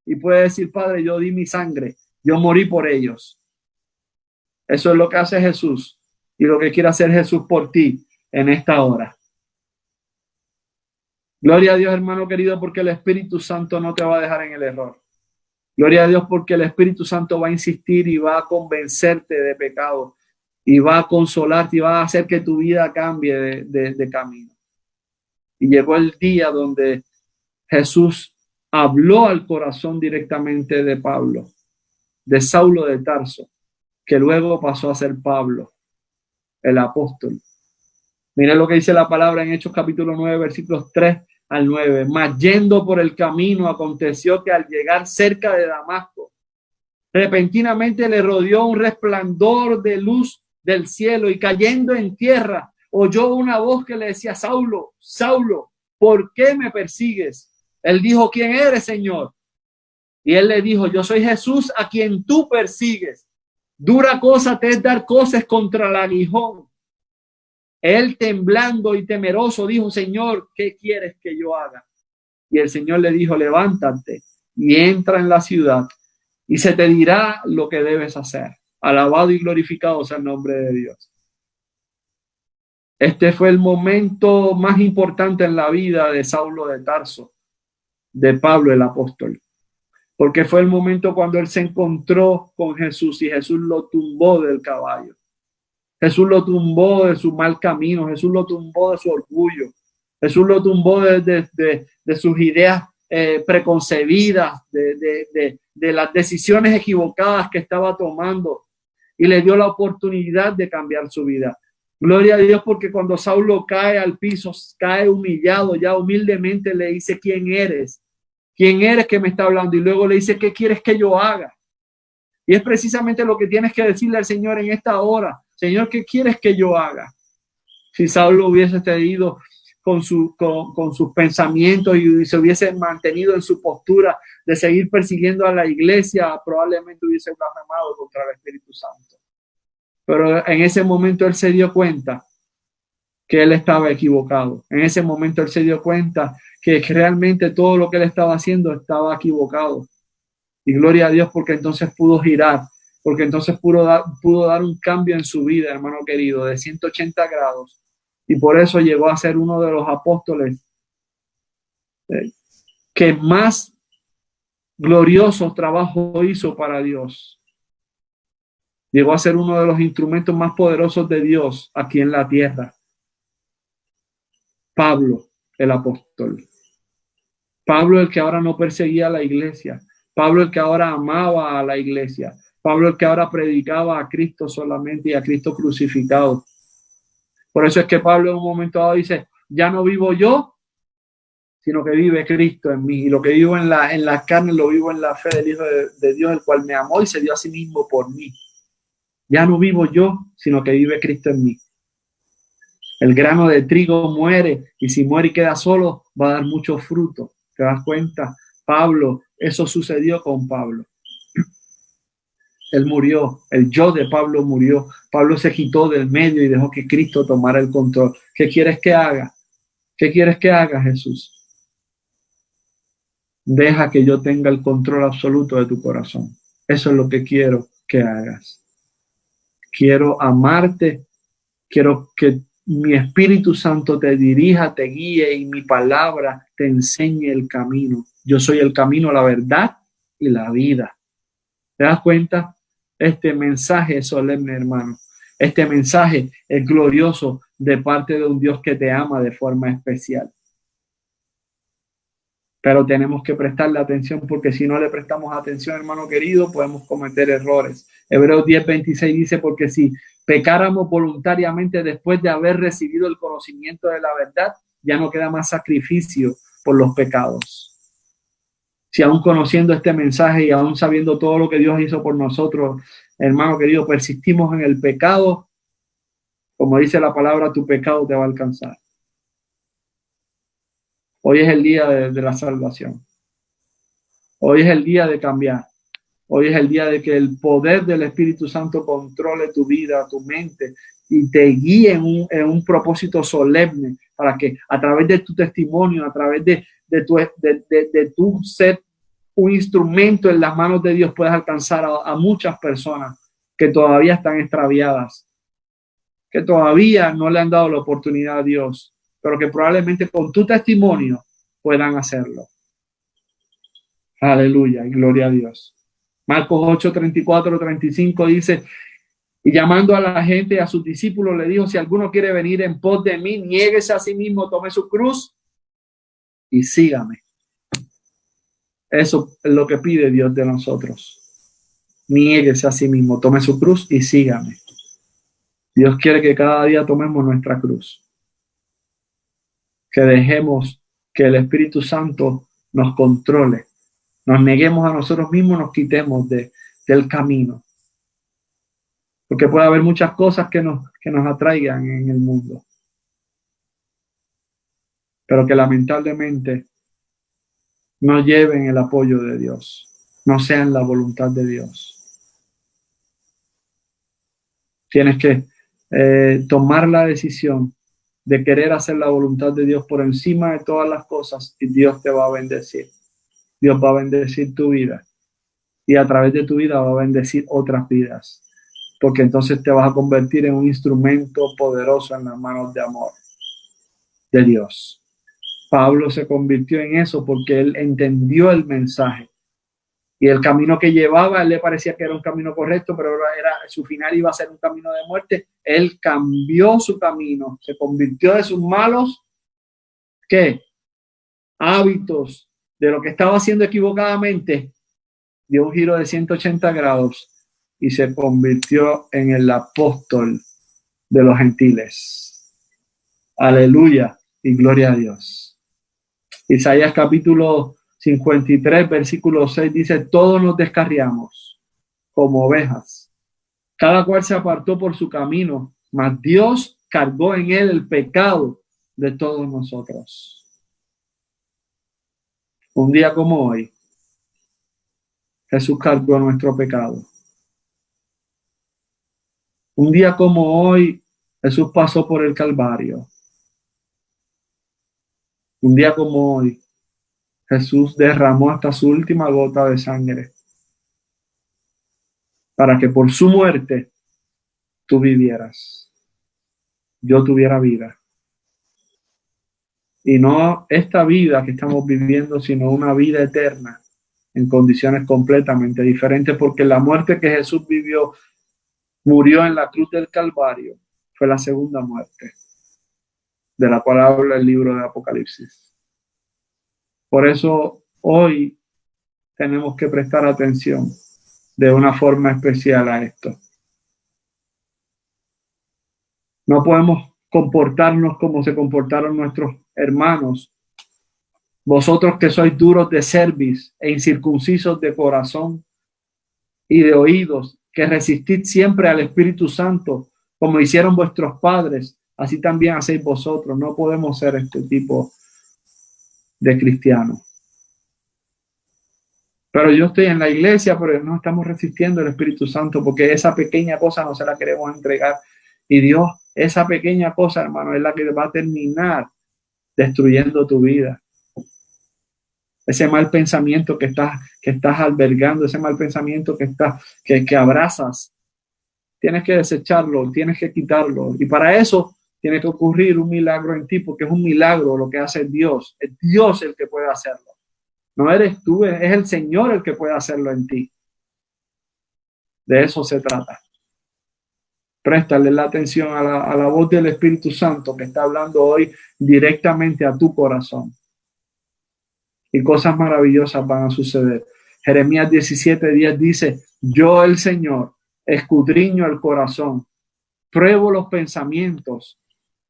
Y puede decir, Padre, yo di mi sangre, yo morí por ellos. Eso es lo que hace Jesús y lo que quiere hacer Jesús por ti en esta hora. Gloria a Dios, hermano querido, porque el Espíritu Santo no te va a dejar en el error. Gloria a Dios porque el Espíritu Santo va a insistir y va a convencerte de pecado y va a consolarte y va a hacer que tu vida cambie de camino. Y llegó el día donde Jesús habló al corazón directamente de Pablo, de Saulo de Tarso, que luego pasó a ser Pablo, el apóstol. Mira lo que dice la palabra en Hechos capítulo 9, versículos 3 al 9. Mas yendo por el camino, aconteció que al llegar cerca de Damasco, repentinamente le rodeó un resplandor de luz del cielo, y cayendo en tierra, oyó una voz que le decía, Saulo, Saulo, ¿por qué me persigues? Él dijo, ¿quién eres, Señor? Y él le dijo, yo soy Jesús a quien tú persigues. Dura cosa te es dar cosas contra el aguijón. Él, temblando y temeroso, dijo, Señor, ¿qué quieres que yo haga? Y el Señor le dijo, levántate y entra en la ciudad y se te dirá lo que debes hacer. Alabado y glorificado sea el nombre de Dios. Este fue el momento más importante en la vida de Saulo de Tarso, de Pablo el apóstol, porque fue el momento cuando él se encontró con Jesús y Jesús lo tumbó del caballo. Jesús lo tumbó de su mal camino, Jesús lo tumbó de su orgullo, Jesús lo tumbó de sus ideas preconcebidas, de las decisiones equivocadas que estaba tomando, y le dio la oportunidad de cambiar su vida. Gloria a Dios, porque cuando Saulo cae al piso, cae humillado, ya humildemente le dice, ¿quién eres? ¿Quién eres que me está hablando? Y luego le dice, ¿qué quieres que yo haga? Y es precisamente lo que tienes que decirle al Señor en esta hora. Señor, ¿qué quieres que yo haga? Si Saulo hubiese seguido con sus pensamientos y se hubiese mantenido en su postura de seguir persiguiendo a la iglesia, probablemente hubiese blasfemado contra el Espíritu Santo. Pero en ese momento él se dio cuenta que él estaba equivocado. En ese momento él se dio cuenta que realmente todo lo que él estaba haciendo estaba equivocado. Y gloria a Dios, porque entonces pudo girar, porque entonces pudo dar un cambio en su vida, hermano querido, de 180 grados. Y por eso llegó a ser uno de los apóstoles que más glorioso trabajo hizo para Dios. Llegó a ser uno de los instrumentos más poderosos de Dios aquí en la tierra. Pablo, el apóstol. Pablo, el que ahora no perseguía a la iglesia. Pablo, el que ahora amaba a la iglesia. Pablo, el que ahora predicaba a Cristo solamente y a Cristo crucificado. Por eso es que Pablo en un momento dado dice, ya no vivo yo, sino que vive Cristo en mí. Y lo que vivo en la carne lo vivo en la fe del Hijo de Dios, el cual me amó y se dio a sí mismo por mí. Ya no vivo yo, sino que vive Cristo en mí. El grano de trigo muere, y si muere y queda solo, va a dar mucho fruto. ¿Te das cuenta? Pablo, eso sucedió con Pablo. Él murió, el yo de Pablo murió. Pablo se quitó del medio y dejó que Cristo tomara el control. ¿Qué quieres que haga? ¿Qué quieres que haga, Jesús? Deja que yo tenga el control absoluto de tu corazón. Eso es lo que quiero que hagas. Quiero amarte, quiero que mi Espíritu Santo te dirija, te guíe y mi palabra te enseñe el camino. Yo soy el camino, la verdad y la vida. ¿Te das cuenta? Este mensaje es solemne, hermano. Este mensaje es glorioso de parte de un Dios que te ama de forma especial. Pero tenemos que prestarle atención, porque si no le prestamos atención, hermano querido, podemos cometer errores Hebreos 10:26 dice, porque si pecáramos voluntariamente después de haber recibido el conocimiento de la verdad, ya no queda más sacrificio por los pecados. Si aún conociendo este mensaje y aún sabiendo todo lo que Dios hizo por nosotros, hermano querido, persistimos en el pecado, como dice la palabra, tu pecado te va a alcanzar. Hoy es el día de la salvación. Hoy es el día de cambiar. Hoy es el día de que el poder del Espíritu Santo controle tu vida, tu mente y te guíe en un propósito solemne para que a través de tu testimonio, a través de tu ser un instrumento en las manos de Dios, puedas alcanzar a muchas personas que todavía están extraviadas, que todavía no le han dado la oportunidad a Dios, pero que probablemente con tu testimonio puedan hacerlo. Aleluya y gloria a Dios. Marcos 8:34-35 dice, y llamando a la gente y a sus discípulos le dijo, si alguno quiere venir en pos de mí, niéguese a sí mismo, tome su cruz y sígame. Eso es lo que pide Dios de nosotros. Niéguese a sí mismo, tome su cruz y sígame. Dios quiere que cada día tomemos nuestra cruz. Que dejemos que el Espíritu Santo nos controle. Nos neguemos a nosotros mismos, nos quitemos del camino. Porque puede haber muchas cosas que nos atraigan en el mundo. Pero que lamentablemente no lleven el apoyo de Dios. No sean la voluntad de Dios. Tienes que tomar la decisión de querer hacer la voluntad de Dios por encima de todas las cosas y Dios te va a bendecir. Dios va a bendecir tu vida y a través de tu vida va a bendecir otras vidas, porque entonces te vas a convertir en un instrumento poderoso en las manos de amor de Dios. Pablo se convirtió en eso porque él entendió el mensaje y el camino que llevaba, a él le parecía que era un camino correcto, pero su final iba a ser un camino de muerte. Él cambió su camino, se convirtió de sus malos hábitos, de lo que estaba haciendo equivocadamente, dio un giro de 180 grados y se convirtió en el apóstol de los gentiles. Aleluya y gloria a Dios. Isaías capítulo 53, versículo 6 dice, todos nos descarriamos como ovejas. Cada cual se apartó por su camino, mas Dios cargó en él el pecado de todos nosotros. Un día como hoy, Jesús cargó nuestro pecado. Un día como hoy, Jesús pasó por el Calvario. Un día como hoy, Jesús derramó hasta su última gota de sangre para que por su muerte tú vivieras, yo tuviera vida. Y no esta vida que estamos viviendo, sino una vida eterna en condiciones completamente diferentes, porque la muerte que Jesús murió en la cruz del Calvario, fue la segunda muerte, de la cual habla el libro de Apocalipsis. Por eso hoy tenemos que prestar atención de una forma especial a esto. No podemos comportarnos como se comportaron nuestros hermanos. Vosotros que sois duros de cerviz e incircuncisos de corazón y de oídos, que resistid siempre al Espíritu Santo, como hicieron vuestros padres, así también hacéis vosotros. No podemos ser este tipo de cristianos. Pero yo estoy en la iglesia, pero no estamos resistiendo al Espíritu Santo, porque esa pequeña cosa no se la queremos entregar. Y Dios, esa pequeña cosa, hermano, es la que va a terminar destruyendo tu vida. Ese mal pensamiento que estás albergando, ese mal pensamiento que abrazas, tienes que desecharlo, tienes que quitarlo. Y para eso tiene que ocurrir un milagro en ti, porque es un milagro lo que hace Dios. Es Dios el que puede hacerlo. No eres tú, es el Señor el que puede hacerlo en ti. De eso se trata. Préstale la atención a la voz del Espíritu Santo que está hablando hoy directamente a tu corazón. Y cosas maravillosas van a suceder. Jeremías 17:10 dice, yo el Señor escudriño el corazón, pruebo los pensamientos,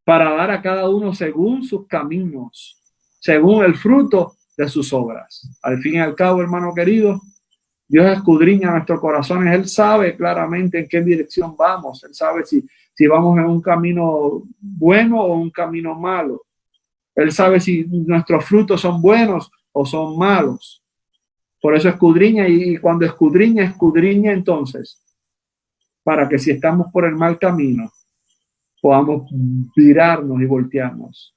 para dar a cada uno según sus caminos, según el fruto de sus obras. Al fin y al cabo, hermano querido, Dios escudriña nuestros corazones. Él sabe claramente en qué dirección vamos. Él sabe si vamos en un camino bueno o un camino malo. Él sabe si nuestros frutos son buenos o son malos. Por eso escudriña, y cuando escudriña entonces, para que si estamos por el mal camino, podamos virarnos y voltearnos.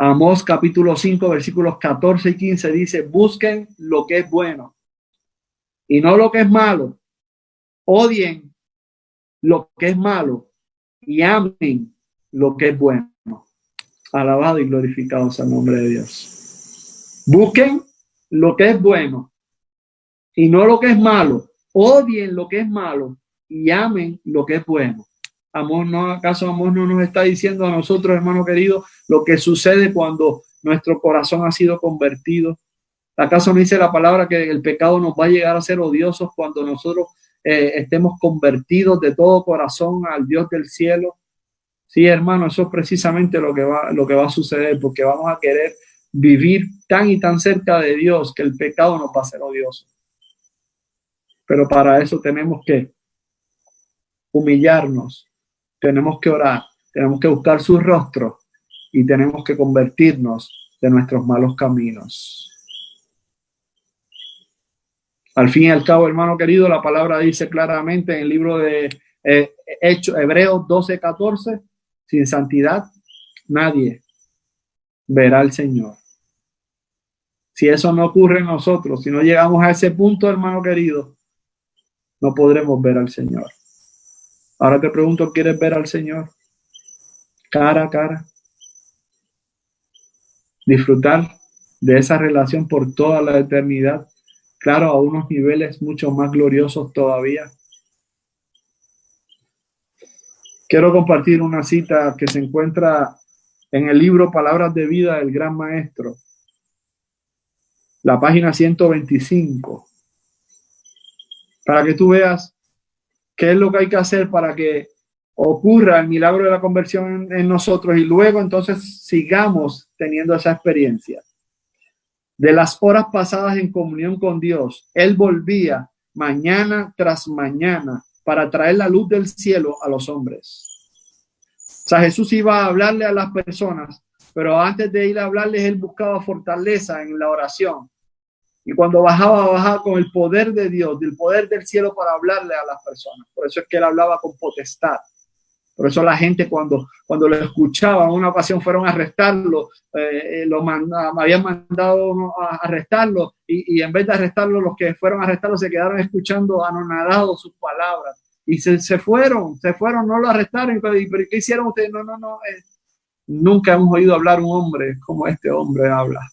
Amós capítulo 5 versículos 14 y 15 dice: busquen lo que es bueno y no lo que es malo. Odien lo que es malo y amen lo que es bueno. Alabado y glorificado sea el nombre de Dios. Busquen lo que es bueno y no lo que es malo. Odien lo que es malo y amen lo que es bueno. ¿Acaso Amós no nos está diciendo a nosotros, hermano querido, lo que sucede cuando nuestro corazón ha sido convertido? ¿Acaso no dice la palabra que el pecado nos va a llegar a ser odiosos cuando nosotros estemos convertidos de todo corazón al Dios del cielo? Sí, hermano, eso es precisamente lo que va a suceder, porque vamos a querer vivir tan y tan cerca de Dios que el pecado nos va a ser odioso. Pero para eso tenemos que humillarnos, tenemos que orar, tenemos que buscar su rostro y tenemos que convertirnos de nuestros malos caminos. Al fin y al cabo, hermano querido, la palabra dice claramente en el libro de Hebreos 12:14, sin santidad nadie verá al Señor. Si eso no ocurre en nosotros, si no llegamos a ese punto, hermano querido, no podremos ver al Señor. Ahora te pregunto, ¿quieres ver al Señor cara a cara? Disfrutar de esa relación por toda la eternidad. Claro, a unos niveles mucho más gloriosos todavía. Quiero compartir una cita que se encuentra en el libro Palabras de Vida del Gran Maestro, la página 125, para que tú veas qué es lo que hay que hacer para que ocurra el milagro de la conversión en nosotros y luego entonces sigamos teniendo esa experiencia. De las horas pasadas en comunión con Dios, Él volvía mañana tras mañana para traer la luz del cielo a los hombres. O sea, Jesús iba a hablarle a las personas, pero antes de ir a hablarles, Él buscaba fortaleza en la oración. Y cuando bajaba con el poder de Dios, del poder del cielo para hablarle a las personas. Por eso es que Él hablaba con potestad. Por eso la gente cuando lo escuchaban, en una ocasión fueron a arrestarlo, habían mandado a arrestarlo y en vez de arrestarlo, los que fueron a arrestarlo se quedaron escuchando anonadados sus palabras. Y se fueron, no lo arrestaron. ¿Pero qué hicieron ustedes? No. Nunca hemos oído hablar un hombre como este hombre habla.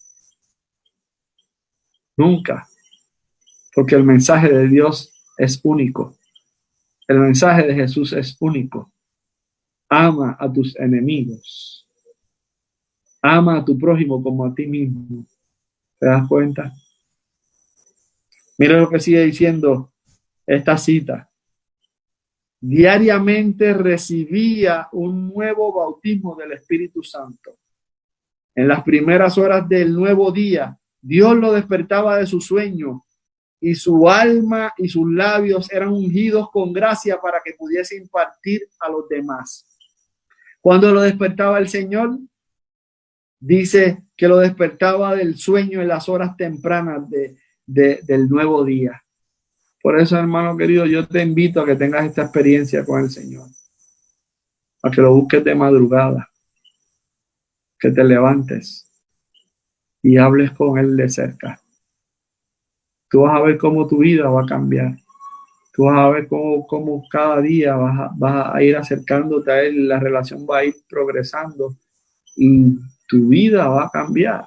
Nunca. Porque el mensaje de Dios es único. El mensaje de Jesús es único. Ama a tus enemigos. Ama a tu prójimo como a ti mismo. ¿Te das cuenta? Mira lo que sigue diciendo esta cita. Diariamente recibía un nuevo bautismo del Espíritu Santo. En las primeras horas del nuevo día, Dios lo despertaba de su sueño y su alma y sus labios eran ungidos con gracia para que pudiese impartir a los demás. Cuando lo despertaba el Señor, dice que lo despertaba del sueño en las horas tempranas del nuevo día. Por eso, hermano querido, yo te invito a que tengas esta experiencia con el Señor, a que lo busques de madrugada, que te levantes y hables con Él de cerca. Tú vas a ver cómo tu vida va a cambiar. Tú vas a ver cómo cada día vas a ir acercándote a Él, la relación va a ir progresando y tu vida va a cambiar.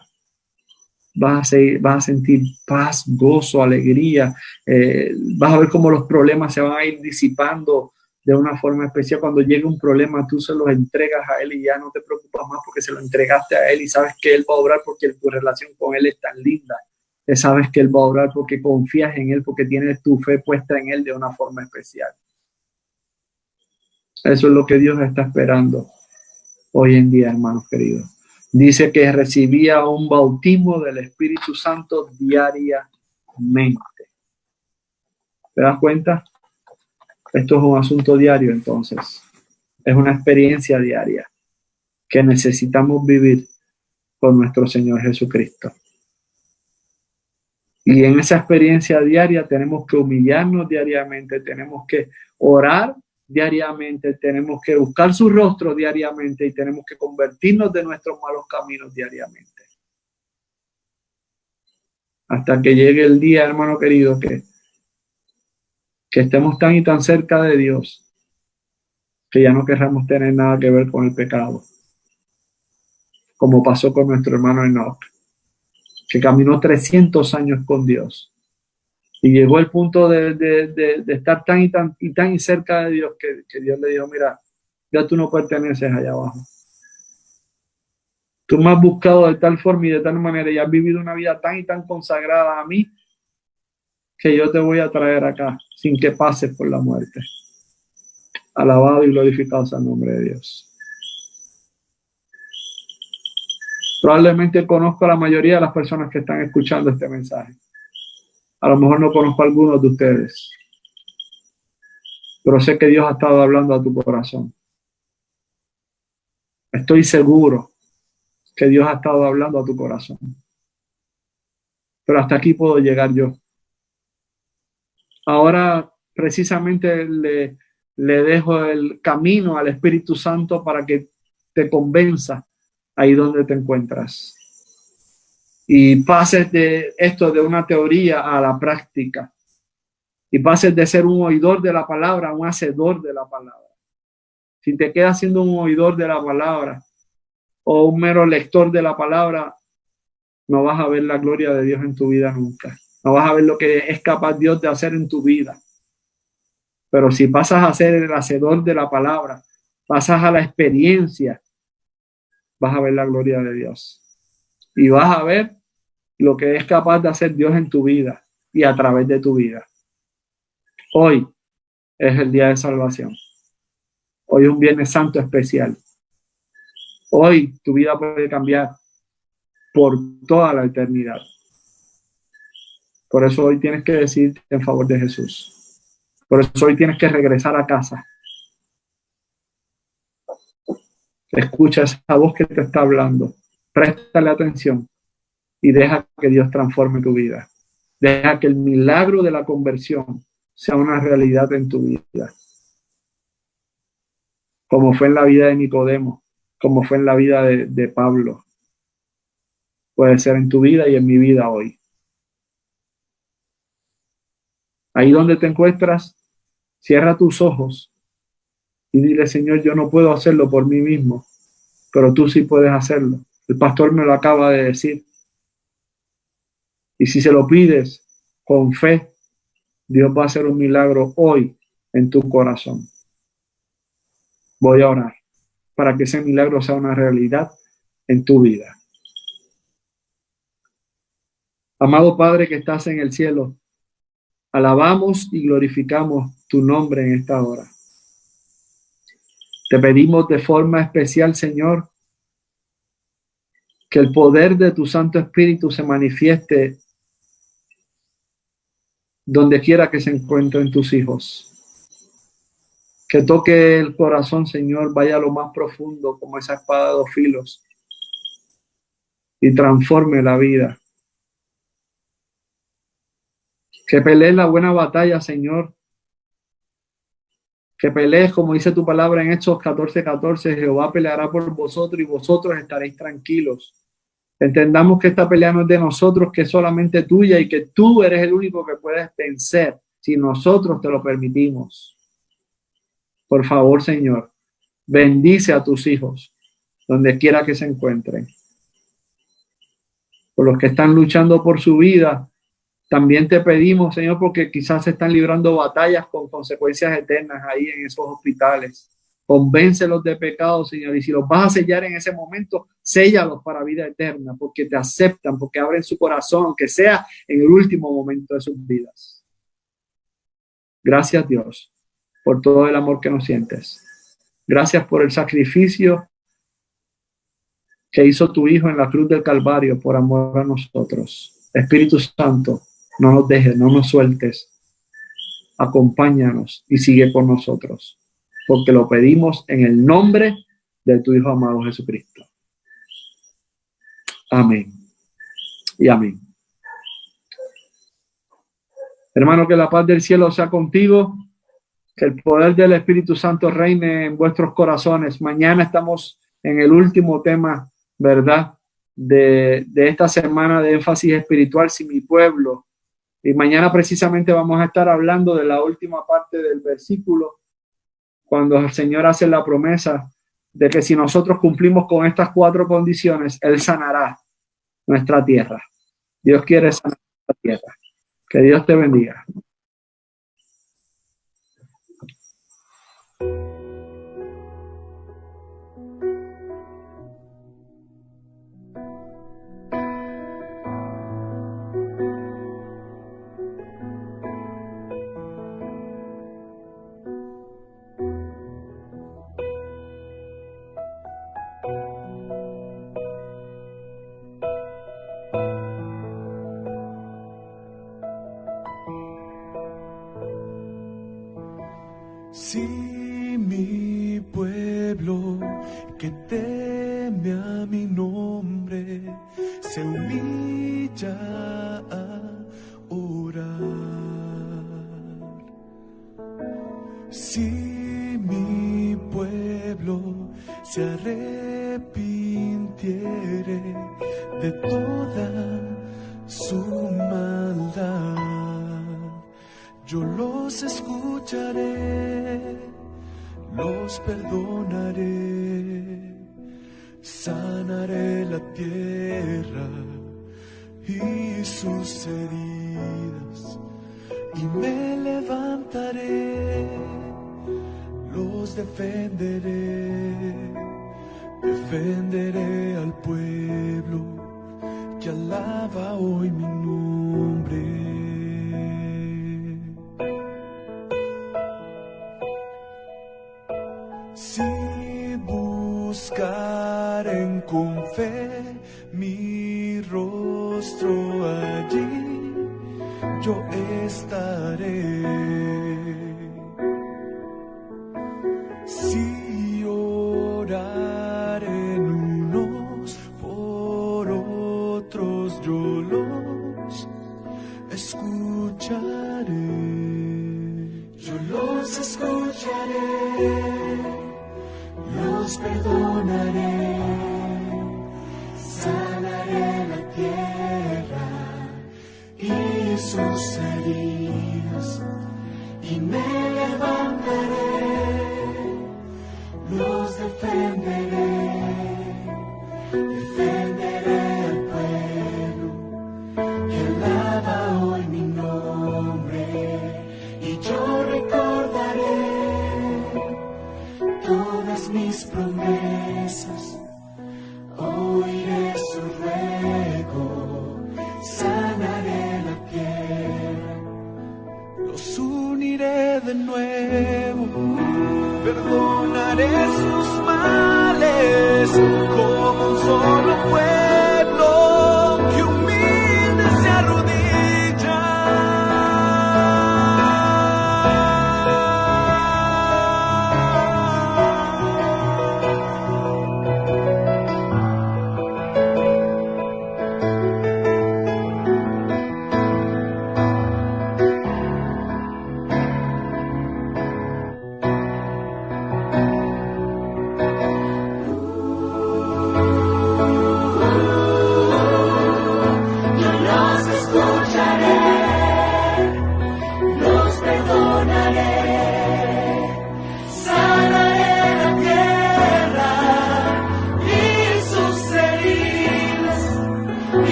Vas a sentir paz, gozo, alegría. Vas a ver cómo los problemas se van a ir disipando de una forma especial. Cuando llegue un problema, tú se los entregas a Él y ya no te preocupas más porque se lo entregaste a Él y sabes que Él va a obrar porque tu relación con Él es tan linda, que sabes que Él va a obrar porque confías en Él, porque tienes tu fe puesta en Él de una forma especial. Eso es lo que Dios está esperando hoy en día, hermanos queridos. Dice que recibía un bautismo del Espíritu Santo diariamente. ¿Te das cuenta? Esto es un asunto diario, entonces. Es una experiencia diaria que necesitamos vivir con nuestro Señor Jesucristo. Y en esa experiencia diaria tenemos que humillarnos diariamente, tenemos que orar diariamente, tenemos que buscar su rostro diariamente y tenemos que convertirnos de nuestros malos caminos diariamente. Hasta que llegue el día, hermano querido, que estemos tan y tan cerca de Dios que ya no querramos tener nada que ver con el pecado, como pasó con nuestro hermano Enoch, que caminó 300 años con Dios y llegó al punto de estar tan y tan cerca de Dios que Dios le dijo: mira, ya tú no perteneces allá abajo. Tú me has buscado de tal forma y de tal manera y has vivido una vida tan y tan consagrada a mí que yo te voy a traer acá sin que pases por la muerte. Alabado y glorificado sea el nombre de Dios. Probablemente conozco a la mayoría de las personas que están escuchando este mensaje. A lo mejor no conozco a algunos de ustedes, pero sé que Dios ha estado hablando a tu corazón. Estoy seguro que Dios ha estado hablando a tu corazón. Pero hasta aquí puedo llegar yo. Ahora precisamente le dejo el camino al Espíritu Santo para que te convenza ahí donde te encuentras. Y pases de esto de una teoría a la práctica. Y pases de ser un oidor de la palabra a un hacedor de la palabra. Si te quedas siendo un oidor de la palabra o un mero lector de la palabra, no vas a ver la gloria de Dios en tu vida nunca. No vas a ver lo que es capaz Dios de hacer en tu vida. Pero si pasas a ser el hacedor de la palabra, pasas a la experiencia, vas a ver la gloria de Dios. Y vas a ver lo que es capaz de hacer Dios en tu vida y a través de tu vida. Hoy es el día de salvación. Hoy es un Viernes Santo especial. Hoy tu vida puede cambiar por toda la eternidad. Por eso hoy tienes que decidirte en favor de Jesús. Por eso hoy tienes que regresar a casa. Escucha esa voz que te está hablando. Préstale atención y deja que Dios transforme tu vida. Deja que el milagro de la conversión sea una realidad en tu vida. Como fue en la vida de Nicodemo, como fue en la vida de Pablo. Puede ser en tu vida y en mi vida hoy. Ahí donde te encuentras, cierra tus ojos y dile: Señor, yo no puedo hacerlo por mí mismo, pero tú sí puedes hacerlo. El pastor me lo acaba de decir. Y si se lo pides con fe, Dios va a hacer un milagro hoy en tu corazón. Voy a orar para que ese milagro sea una realidad en tu vida. Amado Padre que estás en el cielo, alabamos y glorificamos tu nombre en esta hora. Te pedimos de forma especial, Señor, que el poder de tu Santo Espíritu se manifieste donde quiera que se encuentren tus hijos. Que toque el corazón, Señor, vaya a lo más profundo como esa espada de 2 filos y transforme la vida. Que pelees la buena batalla, Señor. Que pelees, como dice tu palabra en Hechos 14:14, Jehová peleará por vosotros y vosotros estaréis tranquilos. Entendamos que esta pelea no es de nosotros, que es solamente tuya y que tú eres el único que puedes vencer si nosotros te lo permitimos. Por favor, Señor, bendice a tus hijos donde quiera que se encuentren. Por los que están luchando por su vida, también te pedimos, Señor, porque quizás se están librando batallas con consecuencias eternas ahí en esos hospitales. Convéncelos de pecado, Señor. Y si los vas a sellar en ese momento, séllalos para vida eterna, porque te aceptan, porque abren su corazón, aunque sea en el último momento de sus vidas. Gracias, Dios, por todo el amor que nos sientes. Gracias por el sacrificio que hizo tu Hijo en la cruz del Calvario por amor a nosotros. Espíritu Santo, no nos dejes, no nos sueltes. Acompáñanos y sigue con nosotros, porque lo pedimos en el nombre de tu Hijo amado Jesucristo. Amén y amén. Hermano, que la paz del cielo sea contigo, que el poder del Espíritu Santo reine en vuestros corazones. Mañana estamos en el último tema, ¿verdad?, de esta semana de énfasis espiritual, si mi pueblo. Y mañana precisamente vamos a estar hablando de la última parte del versículo, cuando el Señor hace la promesa de que si nosotros cumplimos con estas 4 condiciones, Él sanará nuestra tierra. Dios quiere sanar nuestra tierra. Que Dios te bendiga. Si mi pueblo que teme a mi nombre se humilla a orar, si mi pueblo se arrepintiere de toda su maldad, yo los escucharé, los perdonaré, sanaré la tierra y sus heridas, y me levantaré, los defenderé, defenderé al pueblo que alaba hoy mi nombre. Si buscaren con fe mi rostro allí, yo estaré. Si oraren unos por otros, yo los escucharé. Yo los escucharé, los perdonaré, sanaré la tierra y sus heridas, y me levantaré, los defenderé, defenderé al pueblo que alaba hoy mi nombre, y yo recordaré todas mis promesas, oiré su ruego, sanaré la tierra, los uniré de nuevo, perdonaré sus males, como un solo pueblo que humilde se arrodilla.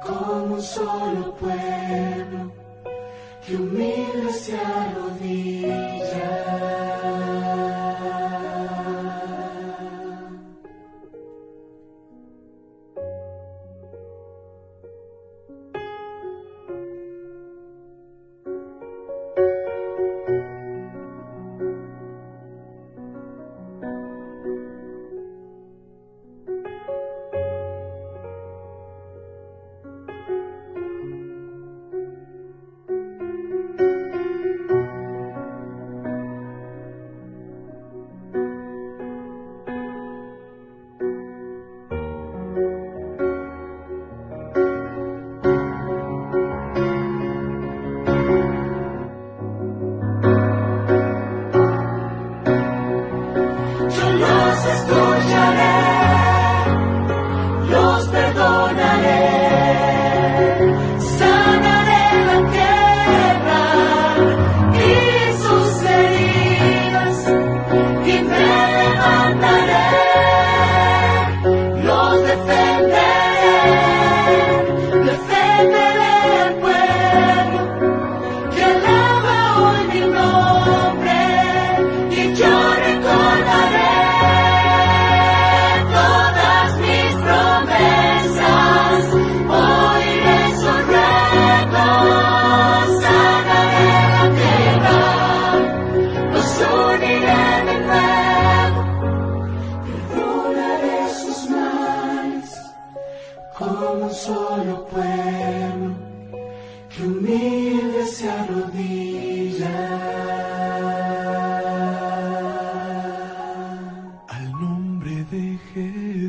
como un solo pueblo que humilde se arrodilla.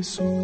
Jesús.